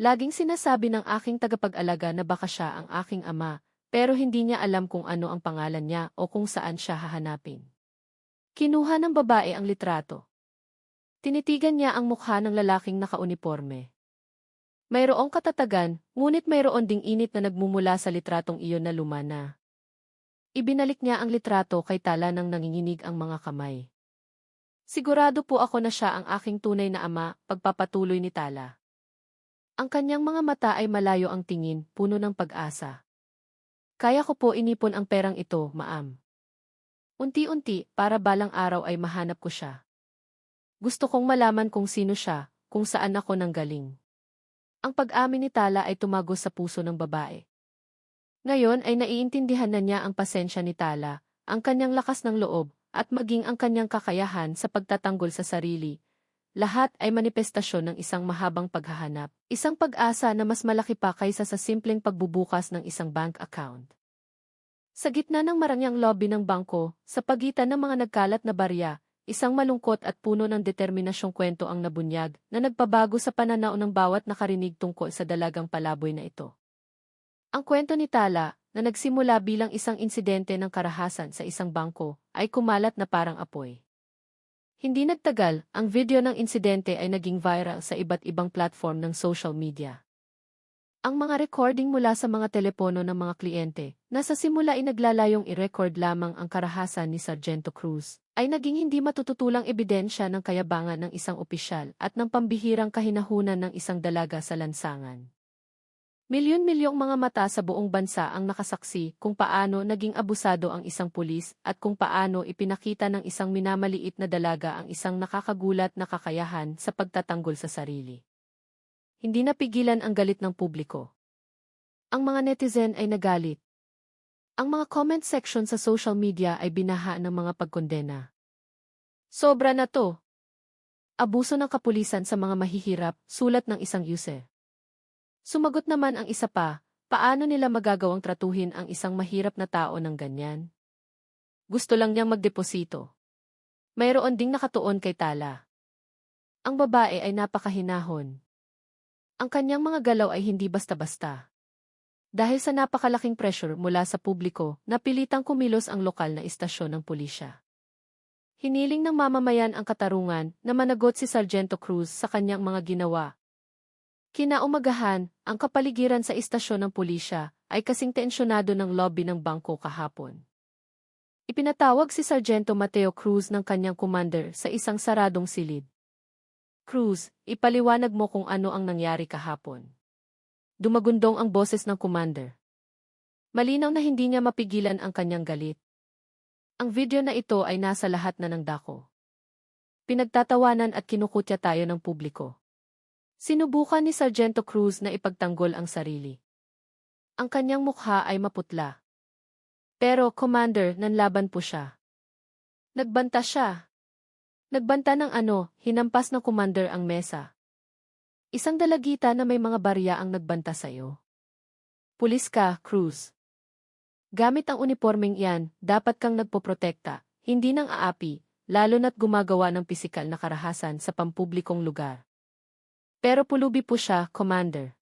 Laging sinasabi ng aking tagapag-alaga na baka siya ang aking ama, pero hindi niya alam kung ano ang pangalan niya o kung saan siya hahanapin. Kinuha ng babae ang litrato. Tinitigan niya ang mukha ng lalaking nakauniporme. Mayroong katatagan, ngunit mayroon ding init na nagmumula sa litratong iyon na lumana. Ibinalik niya ang litrato kay Tala nang nanginginig ang mga kamay. Sigurado po ako na siya ang aking tunay na ama, pagpapatuloy ni Tala. Ang kanyang mga mata ay malayo ang tingin, puno ng pag-asa. Kaya ko po inipon ang perang ito, maam. Unti-unti, para balang araw ay mahanap ko siya. Gusto kong malaman kung sino siya, kung saan ako nanggaling. Ang pag-amin ni Tala ay tumagos sa puso ng babae. Ngayon ay naiintindihan na niya ang pasensya ni Tala, ang kanyang lakas ng loob, at maging ang kanyang kakayahan sa pagtatanggol sa sarili. Lahat ay manifestasyon ng isang mahabang paghahanap, isang pag-asa na mas malaki pa kaysa sa simpleng pagbubukas ng isang bank account. Sa gitna ng marangyang lobby ng bangko, sa pagitan ng mga nagkalat na barya, isang malungkot at puno ng determinasyong kwento ang nabunyag na nagpabago sa pananaw ng bawat nakarinig tungkol sa dalagang palaboy na ito. Ang kwento ni Tala, na nagsimula bilang isang insidente ng karahasan sa isang bangko, ay kumalat na parang apoy. Hindi nagtagal, ang video ng insidente ay naging viral sa iba't ibang platform ng social media. Ang mga recording mula sa mga telepono ng mga kliyente, na sa simula ay naglalayong i-record lamang ang karahasan ni Sargento Cruz, ay naging hindi matututulang ebidensya ng kayabangan ng isang opisyal at ng pambihirang kahinahunan ng isang dalaga sa lansangan. Milyon-milyong mga mata sa buong bansa ang nakasaksi kung paano naging abusado ang isang pulis at kung paano ipinakita ng isang minamaliit na dalaga ang isang nakakagulat na kakayahan sa pagtatanggol sa sarili. Hindi napigilan ang galit ng publiko. Ang mga netizen ay nagalit. Ang mga comment section sa social media ay binaha ng mga pagkondena. Sobra na to. Abuso ng kapulisan sa mga mahihirap, sulat ng isang user. Sumagot naman ang isa pa, paano nila magagawang tratuhin ang isang mahirap na tao ng ganyan? Gusto lang niyang magdeposito. Mayroon ding nakatuon kay Tala. Ang babae ay napakahinahon. Ang kanyang mga galaw ay hindi basta-basta. Dahil sa napakalaking pressure mula sa publiko, napilitang kumilos ang lokal na istasyon ng pulisya. Hiniling ng mamamayan ang katarungan na managot si Sargento Cruz sa kanyang mga ginawa. Kinaumagahan, ang kapaligiran sa istasyon ng pulisya ay kasing tensyonado ng lobby ng bangko kahapon. Ipinatawag si Sargento Mateo Cruz ng kanyang commander sa isang saradong silid. Cruz, ipaliwanag mo kung ano ang nangyari kahapon. Dumagundong ang boses ng commander. Malinaw na hindi niya mapigilan ang kanyang galit. Ang video na ito ay nasa lahat na ng dako. Pinagtatawanan at kinukutya tayo ng publiko. Sinubukan ni Sargento Cruz na ipagtanggol ang sarili. Ang kanyang mukha ay maputla. Pero, commander, nanlaban po siya. Nagbanta siya. Nagbanta ng hinampas ng commander ang mesa. Isang dalagita na may mga barya ang nagbanta sa'yo. Pulis ka, Cruz. Gamit ang uniformeng iyan, dapat kang nagpoprotekta, hindi ng aapi, lalo na't gumagawa ng pisikal na karahasan sa pampublikong lugar. Pero pulubi po siya, commander.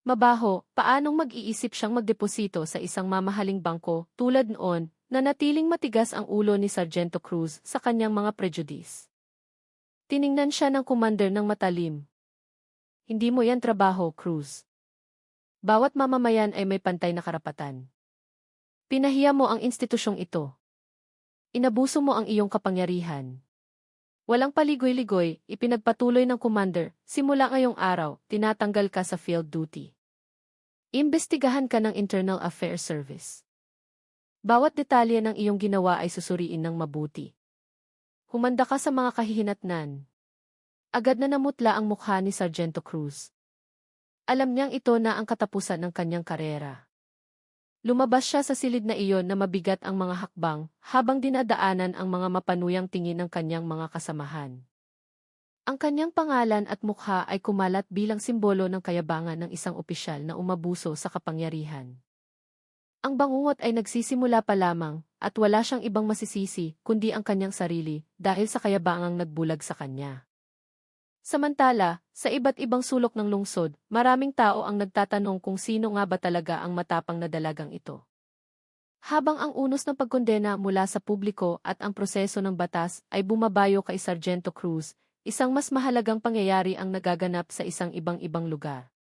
Mabaho, paanong mag-iisip siyang magdeposito sa isang mamahaling bangko tulad noon, na natiling matigas ang ulo ni Sargento Cruz sa kanyang mga prejudice. Tiningnan siya ng commander ng matalim. Hindi mo yan trabaho, Cruz. Bawat mamamayan ay may pantay na karapatan. Pinahiya mo ang institusyong ito. Inabuso mo ang iyong kapangyarihan. Walang paligoy-ligoy, ipinagpatuloy ng commander, simula ngayong araw, tinatanggal ka sa field duty. Imbestigahan ka ng Internal Affairs Service. Bawat detalye ng iyong ginawa ay susuriin ng mabuti. Humanda ka sa mga kahihinatnan. Agad na namutla ang mukha ni Sargento Cruz. Alam niyang ito na ang katapusan ng kanyang karera. Lumabas siya sa silid na iyon na mabigat ang mga hakbang, habang dinadaanan ang mga mapanuyang tingin ng kanyang mga kasamahan. Ang kanyang pangalan at mukha ay kumalat bilang simbolo ng kayabangan ng isang opisyal na umabuso sa kapangyarihan. Ang bangungot ay nagsisimula pa lamang, at wala siyang ibang masisisi kundi ang kanyang sarili dahil sa kayabangang nagbulag sa kanya. Samantala, sa iba't ibang sulok ng lungsod, maraming tao ang nagtatanong kung sino nga ba talaga ang matapang na dalagang ito. Habang ang unos ng pagkondena mula sa publiko at ang proseso ng batas ay bumabayo kay Sargento Cruz, isang mas mahalagang pangyayari ang nagaganap sa isang ibang-ibang lugar.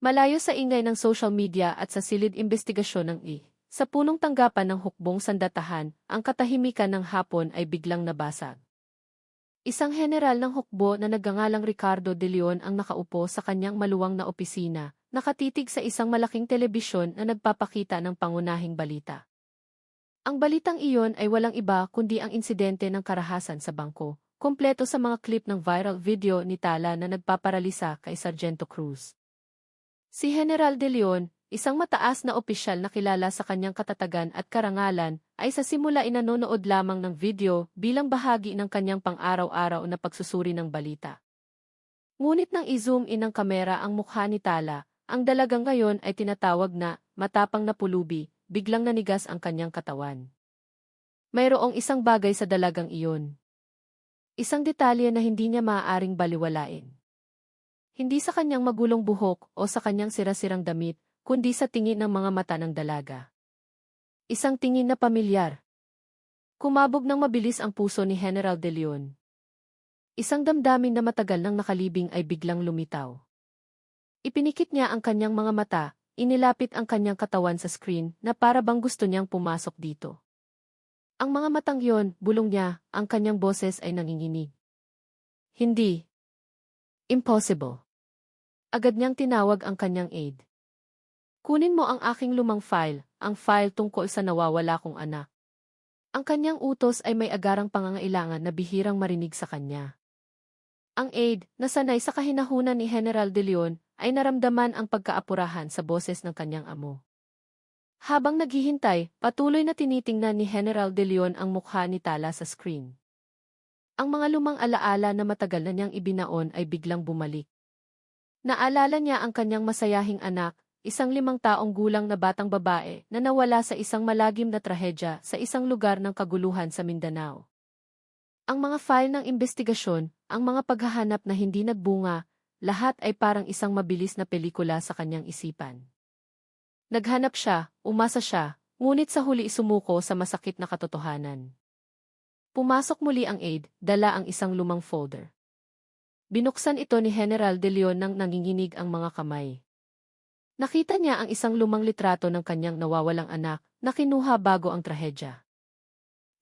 Malayo sa ingay ng social media at sa silid investigasyon ng sa punong tanggapan ng hukbong sandatahan, ang katahimikan ng hapon ay biglang nabasag. Isang general ng hukbo na nagngangalang Ricardo de Leon ang nakaupo sa kanyang maluwang na opisina, nakatitig sa isang malaking telebisyon na nagpapakita ng pangunahing balita. Ang balitang iyon ay walang iba kundi ang insidente ng karahasan sa bangko, kumpleto sa mga clip ng viral video ni Tala na nagpaparalisa kay Sargento Cruz. Si General de Leon, isang mataas na opisyal na kilala sa kanyang katatagan at karangalan, ay sa simula inanonood lamang ng video bilang bahagi ng kanyang pang-araw-araw na pagsusuri ng balita. Ngunit nang i-zoom in ng kamera ang mukha ni Tala, ang dalagang ngayon ay tinatawag na matapang na pulubi, biglang nanigas ang kanyang katawan. Mayroong isang bagay sa dalagang iyon. Isang detalye na hindi niya maaaring baliwalain. Hindi sa kanyang magulong buhok o sa kanyang sira-sirang damit, kundi sa tingin ng mga mata ng dalaga. Isang tingin na pamilyar. Kumabog ng mabilis ang puso ni General De Leon. Isang damdamin na matagal nang nakalibing ay biglang lumitaw. Ipinikit niya ang kanyang mga mata, inilapit ang kanyang katawan sa screen na para bang gusto niyang pumasok dito. Ang mga matang yon, bulong niya, ang kanyang boses ay nanginginig. Hindi. Impossible. Agad niyang tinawag ang kanyang aide. Kunin mo ang aking lumang file, ang file tungkol sa nawawala kong anak. Ang kanyang utos ay may agarang pangangailangan na bihirang marinig sa kanya. Ang aide, na sanay sa kahinahunan ni General De Leon, ay naramdaman ang pagkaapurahan sa boses ng kanyang amo. Habang naghihintay, patuloy na tinitingnan ni General De Leon ang mukha ni Tala sa screen. Ang mga lumang alaala na matagal na niyang ibinaon ay biglang bumalik. Naalala niya ang kanyang masayahing anak, isang 5 taong gulang na batang babae na nawala sa isang malagim na trahedya sa isang lugar ng kaguluhan sa Mindanao. Ang mga file ng investigasyon, ang mga paghahanap na hindi nagbunga, lahat ay parang isang mabilis na pelikula sa kanyang isipan. Naghanap siya, umasa siya, ngunit sa huli sumuko sa masakit na katotohanan. Pumasok muli ang aide, dala ang isang lumang folder. Binuksan ito ni General De Leon nang nanginginig ang mga kamay. Nakita niya ang isang lumang litrato ng kanyang nawawalang anak na kinuha bago ang trahedya.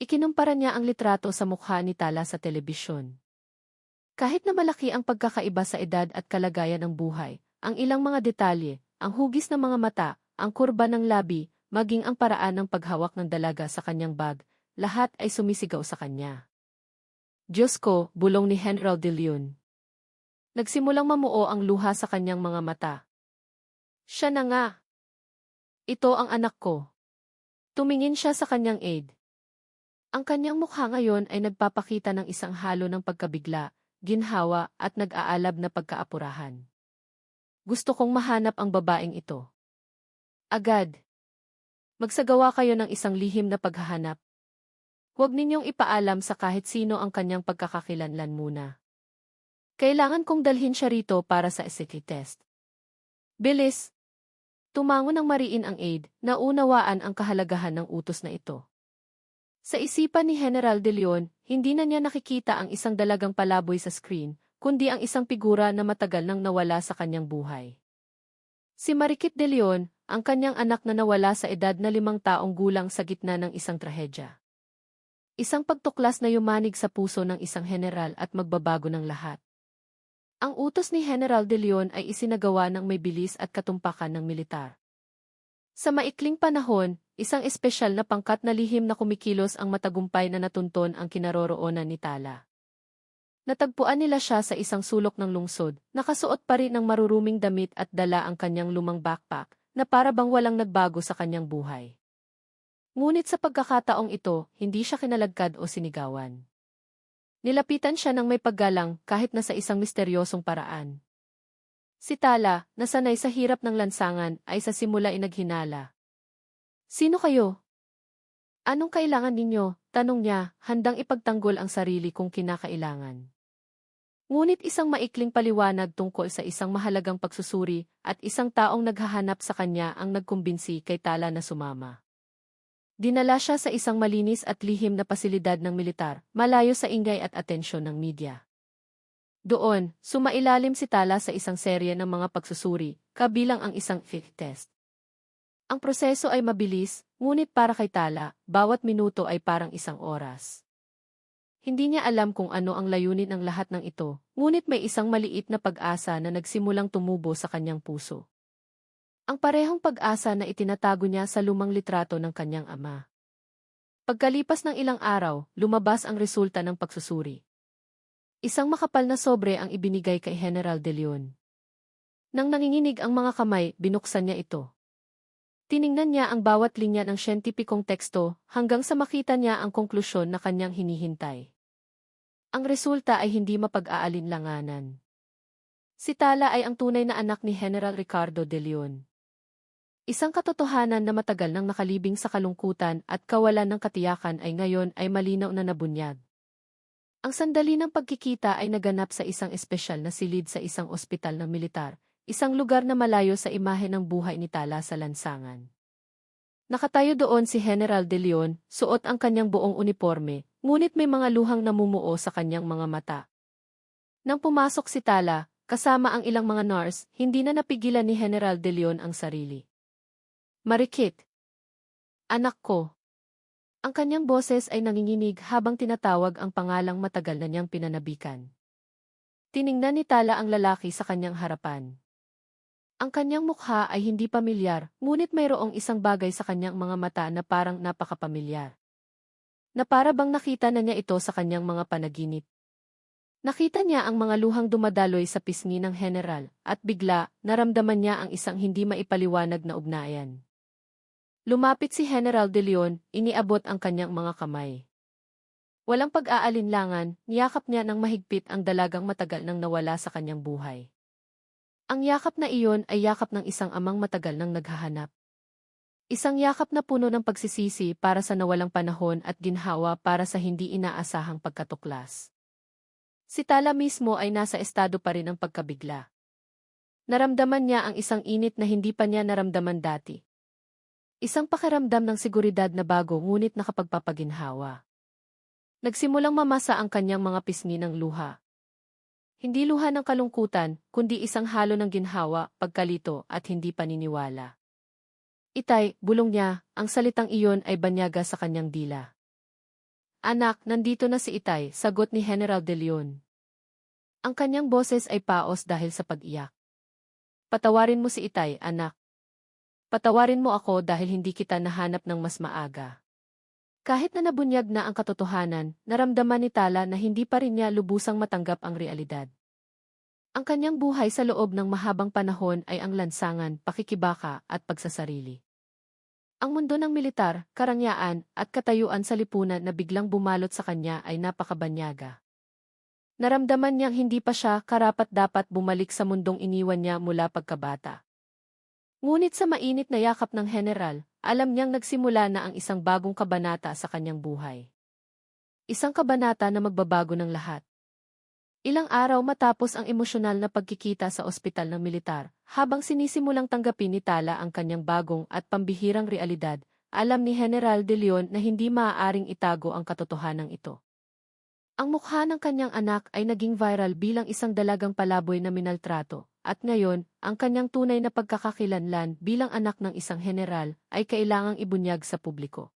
Ikinumpara niya ang litrato sa mukha ni Tala sa telebisyon. Kahit na malaki ang pagkakaiba sa edad at kalagayan ng buhay, ang ilang mga detalye, ang hugis ng mga mata, ang kurba ng labi, maging ang paraan ng paghawak ng dalaga sa kanyang bag, lahat ay sumisigaw sa kanya. Diyos ko, bulong ni General De Leon. Nagsimulang mamuo ang luha sa kanyang mga mata. Siya na nga. Ito ang anak ko. Tumingin siya sa kanyang aide. Ang kanyang mukha ngayon ay nagpapakita ng isang halo ng pagkabigla, ginhawa at nag-aalab na pagkaapurahan. Gusto kong mahanap ang babaeng ito. Agad. Magsagawa kayo ng isang lihim na paghahanap. Huwag ninyong ipaalam sa kahit sino ang kanyang pagkakakilanlan muna. Kailangan kong dalhin siya rito para sa SAT test. Bilis! Tumango ng mariin ang aide, naunawaan ang kahalagahan ng utos na ito. Sa isipan ni General De Leon, hindi na niya nakikita ang isang dalagang palaboy sa screen, kundi ang isang figura na matagal nang nawala sa kanyang buhay. Si Mariquit De Leon, ang kanyang anak na nawala sa edad na 5 taong gulang sa gitna ng isang trahedya. Isang pagtuklas na yumanig sa puso ng isang general at magbabago ng lahat. Ang utos ni General De Leon ay isinagawa ng may bilis at katumpakan ng militar. Sa maikling panahon, isang espesyal na pangkat na lihim na kumikilos ang matagumpay na natunton ang kinaroroonan ni Tala. Natagpuan nila siya sa isang sulok ng lungsod, nakasuot pa rin ng maruruming damit at dala ang kanyang lumang backpack, na para bang walang nagbago sa kanyang buhay. Ngunit sa pagkakataong ito, hindi siya kinalagkad o sinigawan. Nilapitan siya ng may paggalang kahit na sa isang misteryosong paraan. Si Tala, na sanay sa hirap ng lansangan, ay sa simula inaghinala. Sino kayo? Anong kailangan ninyo? Tanong niya, handang ipagtanggol ang sarili kung kinakailangan. Ngunit isang maikling paliwanag tungkol sa isang mahalagang pagsusuri at isang taong naghahanap sa kanya ang nagkumbinsi kay Tala na sumama. Dinala siya sa isang malinis at lihim na pasilidad ng militar, malayo sa ingay at atensyon ng media. Doon, sumailalim si Tala sa isang serye ng mga pagsusuri, kabilang ang isang fit test. Ang proseso ay mabilis, ngunit para kay Tala, bawat minuto ay parang isang oras. Hindi niya alam kung ano ang layunin ng lahat ng ito, ngunit may isang maliit na pag-asa na nagsimulang tumubo sa kanyang puso. Ang parehong pag-asa na itinatago niya sa lumang litrato ng kanyang ama. Pagkalipas ng ilang araw, lumabas ang resulta ng pagsusuri. Isang makapal na sobre ang ibinigay kay General De Leon. Nang nanginginig ang mga kamay, binuksan niya ito. Tiningnan niya ang bawat linya ng siyentipikong teksto hanggang sa makita niya ang konklusyon na kanyang hinihintay. Ang resulta ay hindi mapag-aalinlanganan. Si Tala ay ang tunay na anak ni General Ricardo De Leon. Isang katotohanan na matagal nang nakalibing sa kalungkutan at kawalan ng katiyakan ay ngayon ay malinaw na nabunyag. Ang sandali ng pagkikita ay naganap sa isang espesyal na silid sa isang ospital ng militar, isang lugar na malayo sa imahe ng buhay ni Tala sa lansangan. Nakatayo doon si General De Leon, suot ang kanyang buong uniforme, ngunit may mga luhang namumuo sa kanyang mga mata. Nang pumasok si Tala, kasama ang ilang mga nurse, hindi na napigilan ni General De Leon ang sarili. "Marikit! Anak ko!" Ang kanyang boses ay nanginginig habang tinatawag ang pangalang matagal na niyang pinanabikan. Tiningnan ni Tala ang lalaki sa kanyang harapan. Ang kanyang mukha ay hindi pamilyar, ngunit mayroong isang bagay sa kanyang mga mata na parang napakapamilyar. Na para bang nakita na niya ito sa kanyang mga panaginip. Nakita niya ang mga luhang dumadaloy sa pisngi ng general, at bigla, naramdaman niya ang isang hindi maipaliwanag na ugnayan. Lumapit si General De Leon, iniabot ang kanyang mga kamay. Walang pag-aalinlangan, niyakap niya ng mahigpit ang dalagang matagal nang nawala sa kanyang buhay. Ang yakap na iyon ay yakap ng isang amang matagal nang naghahanap. Isang yakap na puno ng pagsisisi para sa nawalang panahon at ginhawa para sa hindi inaasahang pagkatuklas. Si Tala mismo ay nasa estado pa rin ng pagkabigla. Naramdaman niya ang isang init na hindi pa niya naramdaman dati. Isang pakiramdam ng seguridad na bago ngunit nakapagpapaginhawa. Nagsimulang mamasa ang kanyang mga pisngi ng luha. Hindi luha ng kalungkutan, kundi isang halo ng ginhawa, pagkalito at hindi paniniwala. "Itay," bulong niya, ang salitang iyon ay banyaga sa kanyang dila. "Anak, nandito na si Itay," sagot ni General De Leon. Ang kanyang boses ay paos dahil sa pag-iyak. "Patawarin mo si Itay, anak. Patawarin mo ako dahil hindi kita nahanap ng mas maaga." Kahit na nabunyag na ang katotohanan, naramdaman ni Tala na hindi pa rin niya lubusang matanggap ang realidad. Ang kanyang buhay sa loob ng mahabang panahon ay ang lansangan, pakikibaka at pagsasarili. Ang mundo ng militar, karangyaan at katayuan sa lipunan na biglang bumalot sa kanya ay napakabanyaga. Naramdaman niyang hindi pa siya karapat-dapat bumalik sa mundong iniwan niya mula pagkabata. Ngunit sa mainit na yakap ng general, alam niyang nagsimula na ang isang bagong kabanata sa kanyang buhay. Isang kabanata na magbabago ng lahat. Ilang araw matapos ang emosyonal na pagkikita sa ospital ng militar, habang sinisimulang tanggapin ni Tala ang kanyang bagong at pambihirang realidad, alam ni General De Leon na hindi maaaring itago ang katotohanan ito. Ang mukha ng kanyang anak ay naging viral bilang isang dalagang palaboy na minaltrato, at ngayon, ang kanyang tunay na pagkakakilanlan bilang anak ng isang general ay kailangang ibunyag sa publiko.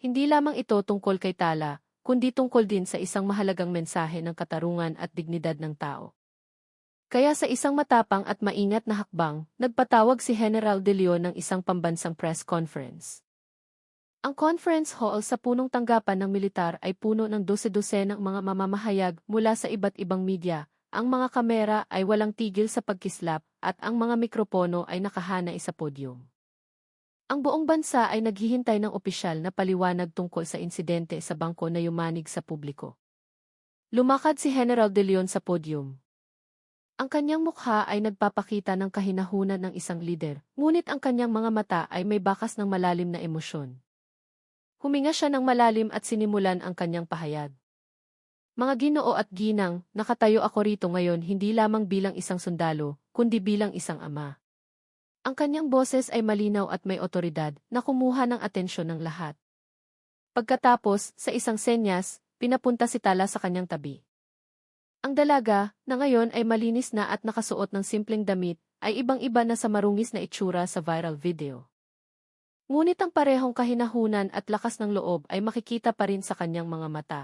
Hindi lamang ito tungkol kay Tala, kundi tungkol din sa isang mahalagang mensahe ng katarungan at dignidad ng tao. Kaya sa isang matapang at maingat na hakbang, nagpatawag si General De Leon ng isang pambansang press conference. Ang conference hall sa punong tanggapan ng militar ay puno ng dose-dosenang mga mamamahayag mula sa iba't ibang media. Ang mga kamera ay walang tigil sa pagkislap at ang mga mikropono ay nakahanay sa podyum. Ang buong bansa ay naghihintay ng opisyal na paliwanag tungkol sa insidente sa bangko na yumanig sa publiko. Lumakad si General De Leon sa podyum. Ang kanyang mukha ay nagpapakita ng kahinahunan ng isang lider, ngunit ang kanyang mga mata ay may bakas ng malalim na emosyon. Huminga siya ng malalim at sinimulan ang kanyang pahayag. "Mga Ginoo at ginang, nakatayo ako rito ngayon hindi lamang bilang isang sundalo, kundi bilang isang ama." Ang kanyang boses ay malinaw at may otoridad na kumuha ng atensyon ng lahat. Pagkatapos, sa isang senyas, pinapunta si Tala sa kanyang tabi. Ang dalaga, na ngayon ay malinis na at nakasuot ng simpleng damit, ay ibang-iba na sa marungis na itsura sa viral video. Ngunit ang parehong kahinahunan at lakas ng loob ay makikita pa rin sa kanyang mga mata.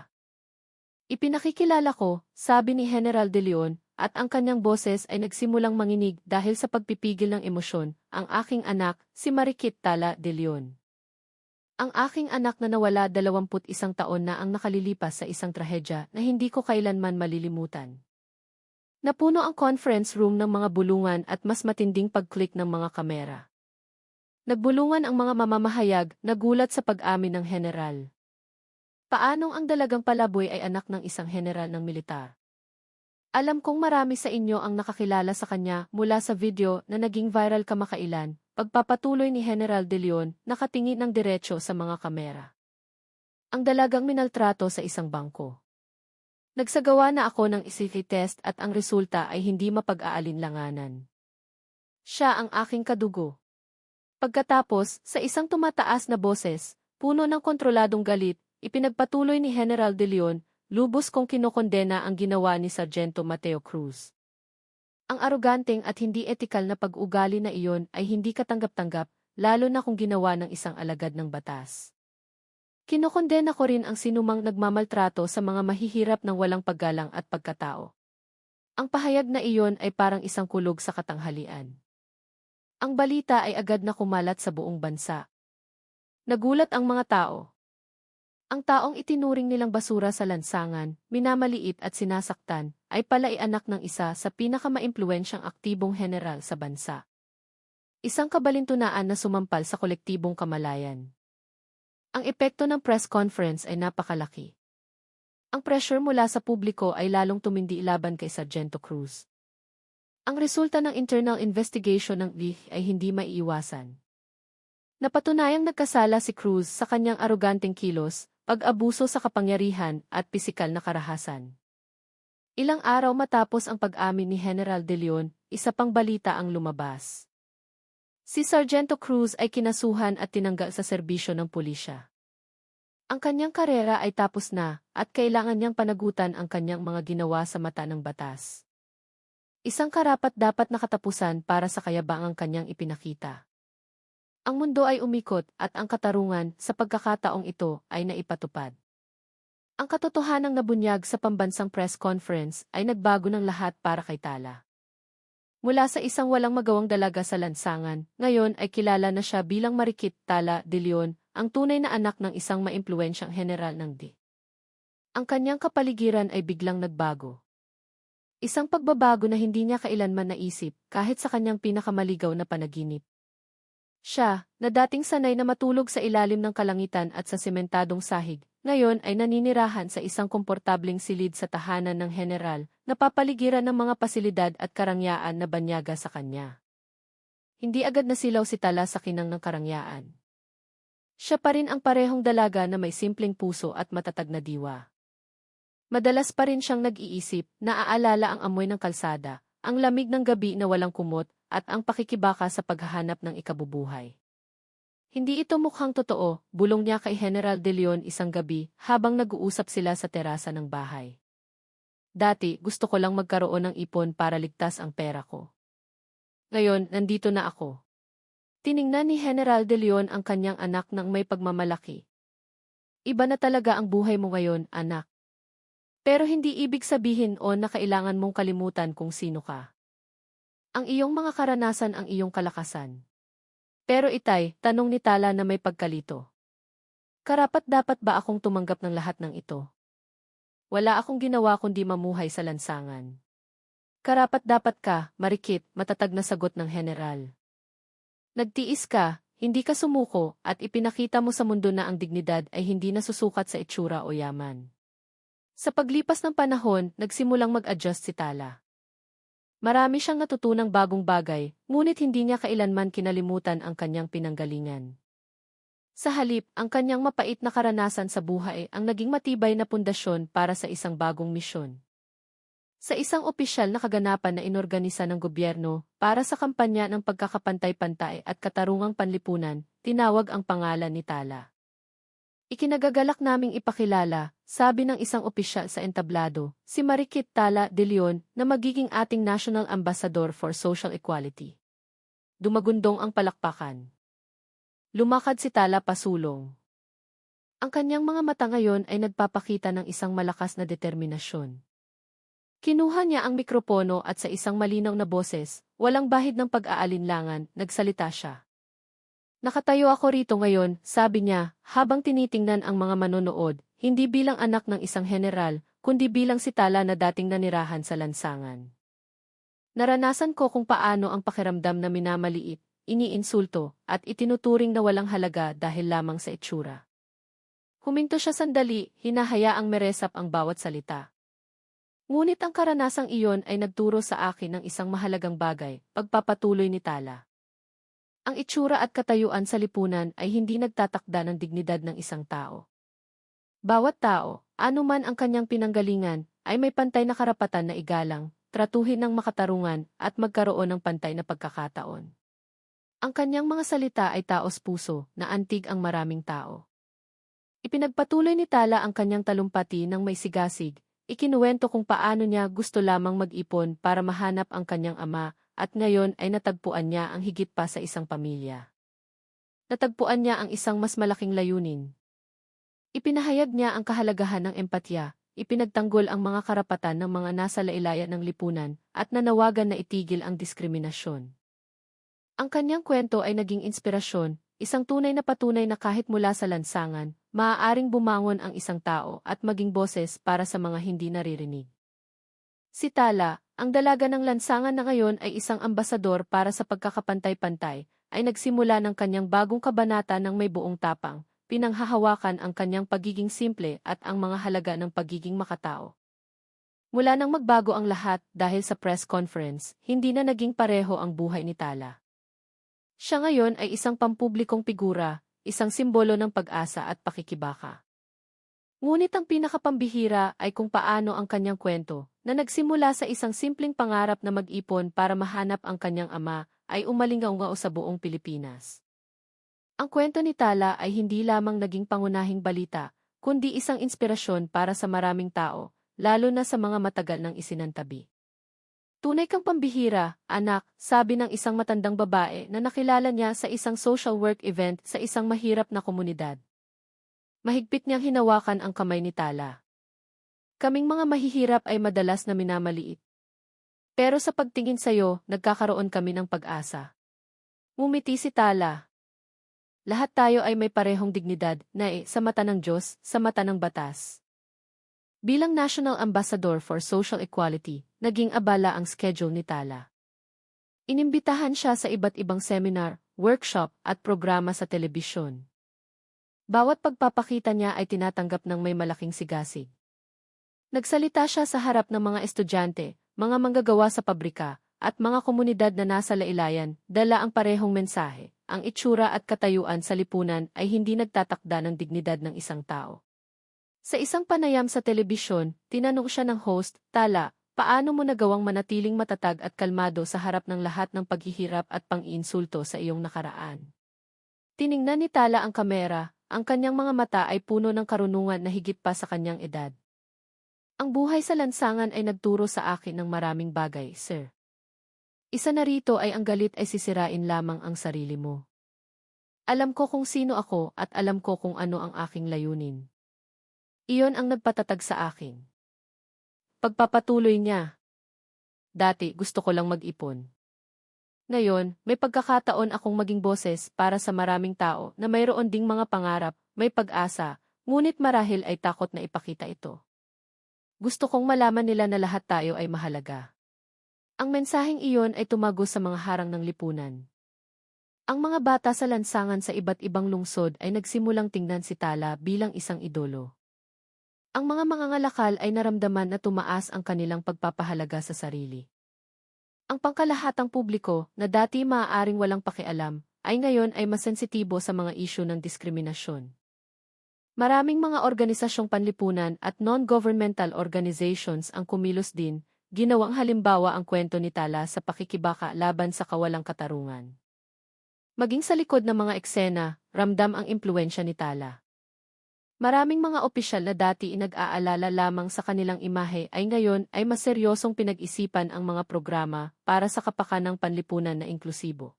"Ipinakikilala ko," sabi ni General De Leon, at ang kanyang boses ay nagsimulang manginig dahil sa pagpipigil ng emosyon, "ang aking anak, si Marikit Tala De Leon. Ang aking anak na nawala 21 taon na ang nakalilipas sa isang trahedya na hindi ko kailanman malilimutan." Napuno ang conference room ng mga bulungan at mas matinding pag-click ng mga kamera. Nagbulungan ang mga mamamahayag, nagulat sa pag-amin ng general. Paanong ang dalagang palaboy ay anak ng isang general ng militar? Alam kong marami sa inyo ang nakakilala sa kanya mula sa video na naging viral kamakailan, pagpapatuloy ni General De Leon, nakatingin ng diretso sa mga kamera. Ang dalagang minaltrato sa isang bangko. Nagsagawa na ako ng ECG test at ang resulta ay hindi mapag-aalinlanganan. Siya ang aking kadugo. Pagkatapos, sa isang tumataas na boses, puno ng kontroladong galit, ipinagpatuloy ni General De Leon, lubos kong kinokondena ang ginawa ni Sargento Mateo Cruz. Ang aroganteng at hindi etikal na pag-ugali na iyon ay hindi katanggap-tanggap, lalo na kung ginawa ng isang alagad ng batas. Kinokondena ko rin ang sinumang nagmamaltrato sa mga mahihirap ng walang paggalang at pagkatao. Ang pahayag na iyon ay parang isang kulog sa katanghalian. Ang balita ay agad na kumalat sa buong bansa. Nagulat ang mga tao. Ang taong itinuring nilang basura sa lansangan, minamaliit at sinasaktan, ay pala anak ng isa sa pinakamaimpluwensyang aktibong general sa bansa. Isang kabalintunaan na sumampal sa kolektibong kamalayan. Ang epekto ng press conference ay napakalaki. Ang pressure mula sa publiko ay lalong tumindi laban kay Sargento Cruz. Ang resulta ng internal investigation ng FBI ay hindi maiiwasan. Napatunayang nagkasala si Cruz sa kanyang aroganteng kilos, pag-abuso sa kapangyarihan at pisikal na karahasan. Ilang araw matapos ang pag-amin ni General De Leon, isa pang balita ang lumabas. Si Sargento Cruz ay kinasuhan at tinanggal sa serbisyo ng pulisya. Ang kanyang karera ay tapos na at kailangan niyang panagutan ang kanyang mga ginawa sa mata ng batas. Isang karapat-dapat na katapusan para sa kayabangang kanyang ipinakita. Ang mundo ay umikot at ang katarungan sa pagkakataong ito ay naipatupad. Ang katotohanang nabunyag sa pambansang press conference ay nagbago ng lahat para kay Tala. Mula sa isang walang magawang dalaga sa lansangan, ngayon ay kilala na siya bilang Marikit Tala de Leon, ang tunay na anak ng isang maimpluwensyang general ng D. Ang kanyang kapaligiran ay biglang nagbago. Isang pagbabago na hindi niya kailanman naisip kahit sa kanyang pinakamaligaw na panaginip. Siya, na dating sanay na matulog sa ilalim ng kalangitan at sa sementadong sahig, ngayon ay naninirahan sa isang komportableng silid sa tahanan ng general, napapaligiran ng mga pasilidad at karangyaan na banyaga sa kanya. Hindi agad nasilaw si Tala sa kinang ng karangyaan. Siya pa rin ang parehong dalaga na may simpleng puso at matatag na diwa. Madalas pa rin siyang nag-iisip, naaalala ang amoy ng kalsada, ang lamig ng gabi na walang kumot, at ang pakikibaka sa paghahanap ng ikabubuhay. Hindi ito mukhang totoo, bulong niya kay General De Leon isang gabi habang nag-uusap sila sa terasa ng bahay. Dati, gusto ko lang magkaroon ng ipon para ligtas ang pera ko. Ngayon, nandito na ako. Tiningnan ni General De Leon ang kanyang anak ng may pagmamalaki. Iba na talaga ang buhay mo ngayon, anak. Pero hindi ibig sabihin na kailangan mong kalimutan kung sino ka. Ang iyong mga karanasan ang iyong kalakasan. Pero itay, tanong ni Tala na may pagkalito. Karapat-dapat ba akong tumanggap ng lahat ng ito? Wala akong ginawa kundi mamuhay sa lansangan. Karapat-dapat ka, Marikit, matatag na sagot ng general. Nagtiis ka, hindi ka sumuko, at ipinakita mo sa mundo na ang dignidad ay hindi nasusukat sa itsura o yaman. Sa paglipas ng panahon, nagsimulang mag-adjust si Tala. Marami siyang natutunang bagong bagay, ngunit hindi niya kailanman kinalimutan ang kanyang pinanggalingan. Sa halip, ang kanyang mapait na karanasan sa buhay ang naging matibay na pundasyon para sa isang bagong misyon. Sa isang opisyal na kaganapan na inorganisa ng gobyerno para sa kampanya ng pagkakapantay-pantay at katarungang panlipunan, tinawag ang pangalan ni Tala. Ikinagagalak naming ipakilala, sabi ng isang opisyal sa entablado, si Marikit Tala de Leon na magiging ating National Ambassador for Social Equality. Dumagundong ang palakpakan. Lumakad si Tala pasulong. Ang kanyang mga mata ngayon ay nagpapakita ng isang malakas na determinasyon. Kinuha niya ang mikropono at sa isang malinaw na boses, walang bahid ng pag-aalinlangan, nagsalita siya. Nakatayo ako rito ngayon, sabi niya, habang tinitingnan ang mga manonood, hindi bilang anak ng isang general, kundi bilang si Tala na dating nanirahan sa lansangan. Naranasan ko kung paano ang pakiramdam na minamaliit, iniinsulto, at itinuturing na walang halaga dahil lamang sa itsura. Huminto siya sandali, hinahayaang meresap ang bawat salita. Ngunit ang karanasang iyon ay nagturo sa akin ng isang mahalagang bagay, pagpapatuloy ni Tala. Ang itsura at katayuan sa lipunan ay hindi nagtatakda ng dignidad ng isang tao. Bawat tao, anuman ang kanyang pinanggalingan, ay may pantay na karapatan na igalang, tratuhin ng makatarungan, at magkaroon ng pantay na pagkakataon. Ang kanyang mga salita ay taos-puso, na antig ang maraming tao. Ipinagpatuloy ni Tala ang kanyang talumpati ng may sigasig, ikinuwento kung paano niya gusto lamang mag-ipon para mahanap ang kanyang ama, at ngayon ay natagpuan niya ang higit pa sa isang pamilya. Natagpuan niya ang isang mas malaking layunin. Ipinahayag niya ang kahalagahan ng empatya, ipinagtanggol ang mga karapatan ng mga nasa lailayan ng lipunan, at nanawagan na itigil ang diskriminasyon. Ang kanyang kwento ay naging inspirasyon, isang tunay na patunay na kahit mula sa lansangan, maaaring bumangon ang isang tao at maging boses para sa mga hindi naririnig. Si Tala, ang dalaga ng lansangan na ngayon ay isang ambasador para sa pagkakapantay-pantay, ay nagsimula ng kanyang bagong kabanata ng may buong tapang, pinanghahawakan ang kanyang pagiging simple at ang mga halaga ng pagiging makatao. Mula nang magbago ang lahat dahil sa press conference, hindi na naging pareho ang buhay ni Tala. Siya ngayon ay isang pampublikong figura, isang simbolo ng pag-asa at pakikibaka. Ngunit ang pinakapambihira ay kung paano ang kanyang kwento, na nagsimula sa isang simpleng pangarap na mag-ipon para mahanap ang kanyang ama, ay umalingaw sa buong Pilipinas. Ang kwento ni Tala ay hindi lamang naging pangunahing balita, kundi isang inspirasyon para sa maraming tao, lalo na sa mga matagal nang isinantabi. Tunay kang pambihira, anak, sabi ng isang matandang babae na nakilala niya sa isang social work event sa isang mahirap na komunidad. Mahigpit niyang hinawakan ang kamay ni Tala. Kaming mga mahihirap ay madalas na minamaliit. Pero sa pagtingin sa'yo, nagkakaroon kami ng pag-asa. Ngumiti si Tala. Lahat tayo ay may parehong dignidad, sa mata ng Diyos, sa mata ng batas. Bilang National Ambassador for Social Equality, naging abala ang schedule ni Tala. Inimbitahan siya sa iba't ibang seminar, workshop, at programa sa telebisyon. Bawat pagpapakita niya ay tinatanggap ng may malaking sigasig. Nagsalita siya sa harap ng mga estudyante, mga manggagawa sa pabrika, at mga komunidad na nasa lailayan, dala ang parehong mensahe. Ang itsura at katayuan sa lipunan ay hindi nagtatakda ng dignidad ng isang tao. Sa isang panayam sa telebisyon, tinanong siya ng host, Tala, paano mo nagawang manatiling matatag at kalmado sa harap ng lahat ng paghihirap at pang-iinsulto sa iyong nakaraan? Tiningnan ni Tala ang kamera, ang kanyang mga mata ay puno ng karunungan na higit pa sa kanyang edad. Ang buhay sa lansangan ay nagturo sa akin ng maraming bagay, sir. Isa na rito ay ang galit ay sisirain lamang ang sarili mo. Alam ko kung sino ako at alam ko kung ano ang aking layunin. Iyon ang nagpatatag sa akin. Pagpapatuloy niya. Dati gusto ko lang mag-ipon. Ngayon, may pagkakataon akong maging boses para sa maraming tao na mayroon ding mga pangarap, may pag-asa, ngunit marahil ay takot na ipakita ito. Gusto kong malaman nila na lahat tayo ay mahalaga. Ang mensaheng iyon ay tumago sa mga harang ng lipunan. Ang mga bata sa lansangan sa iba't ibang lungsod ay nagsimulang tingnan si Tala bilang isang idolo. Ang mga mangangalakal ay naramdaman na tumaas ang kanilang pagpapahalaga sa sarili. Ang pangkalahatang publiko, na dati maaaring walang pakialam, ay ngayon ay masensitibo sa mga isyu ng diskriminasyon. Maraming mga organisasyong panlipunan at non-governmental organizations ang kumilos din, ginawang halimbawa ang kwento ni Tala sa pakikibaka laban sa kawalang katarungan. Maging sa likod ng mga eksena, ramdam ang impluwensya ni Tala. Maraming mga opisyal na dati nag-aalala lamang sa kanilang imahe ay ngayon ay mas seryosong pinag-isipan ang mga programa para sa kapakanang panlipunan na inklusibo.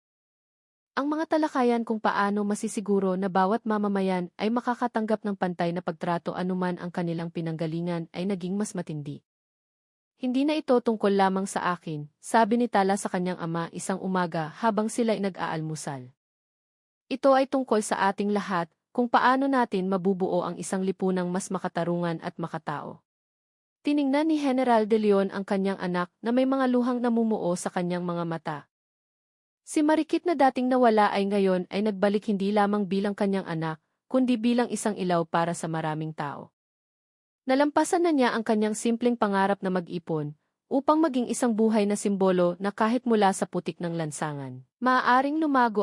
Ang mga talakayan kung paano masisiguro na bawat mamamayan ay makakatanggap ng pantay na pagtrato anuman ang kanilang pinanggalingan ay naging mas matindi. Hindi na ito tungkol lamang sa akin, sabi ni Tala sa kanyang ama isang umaga habang sila ay nag-aalmusal. Ito ay tungkol sa ating lahat, kung paano natin mabubuo ang isang lipunang mas makatarungan at makatao. Tiningnan ni General De Leon ang kanyang anak na may mga luhang namumuo sa kanyang mga mata. Si Marikit na dating nawala ay ngayon ay nagbalik hindi lamang bilang kanyang anak, kundi bilang isang ilaw para sa maraming tao. Nalampasan na niya ang kanyang simpleng pangarap na mag-ipon, upang maging isang buhay na simbolo na kahit mula sa putik ng lansangan, maaaring lumago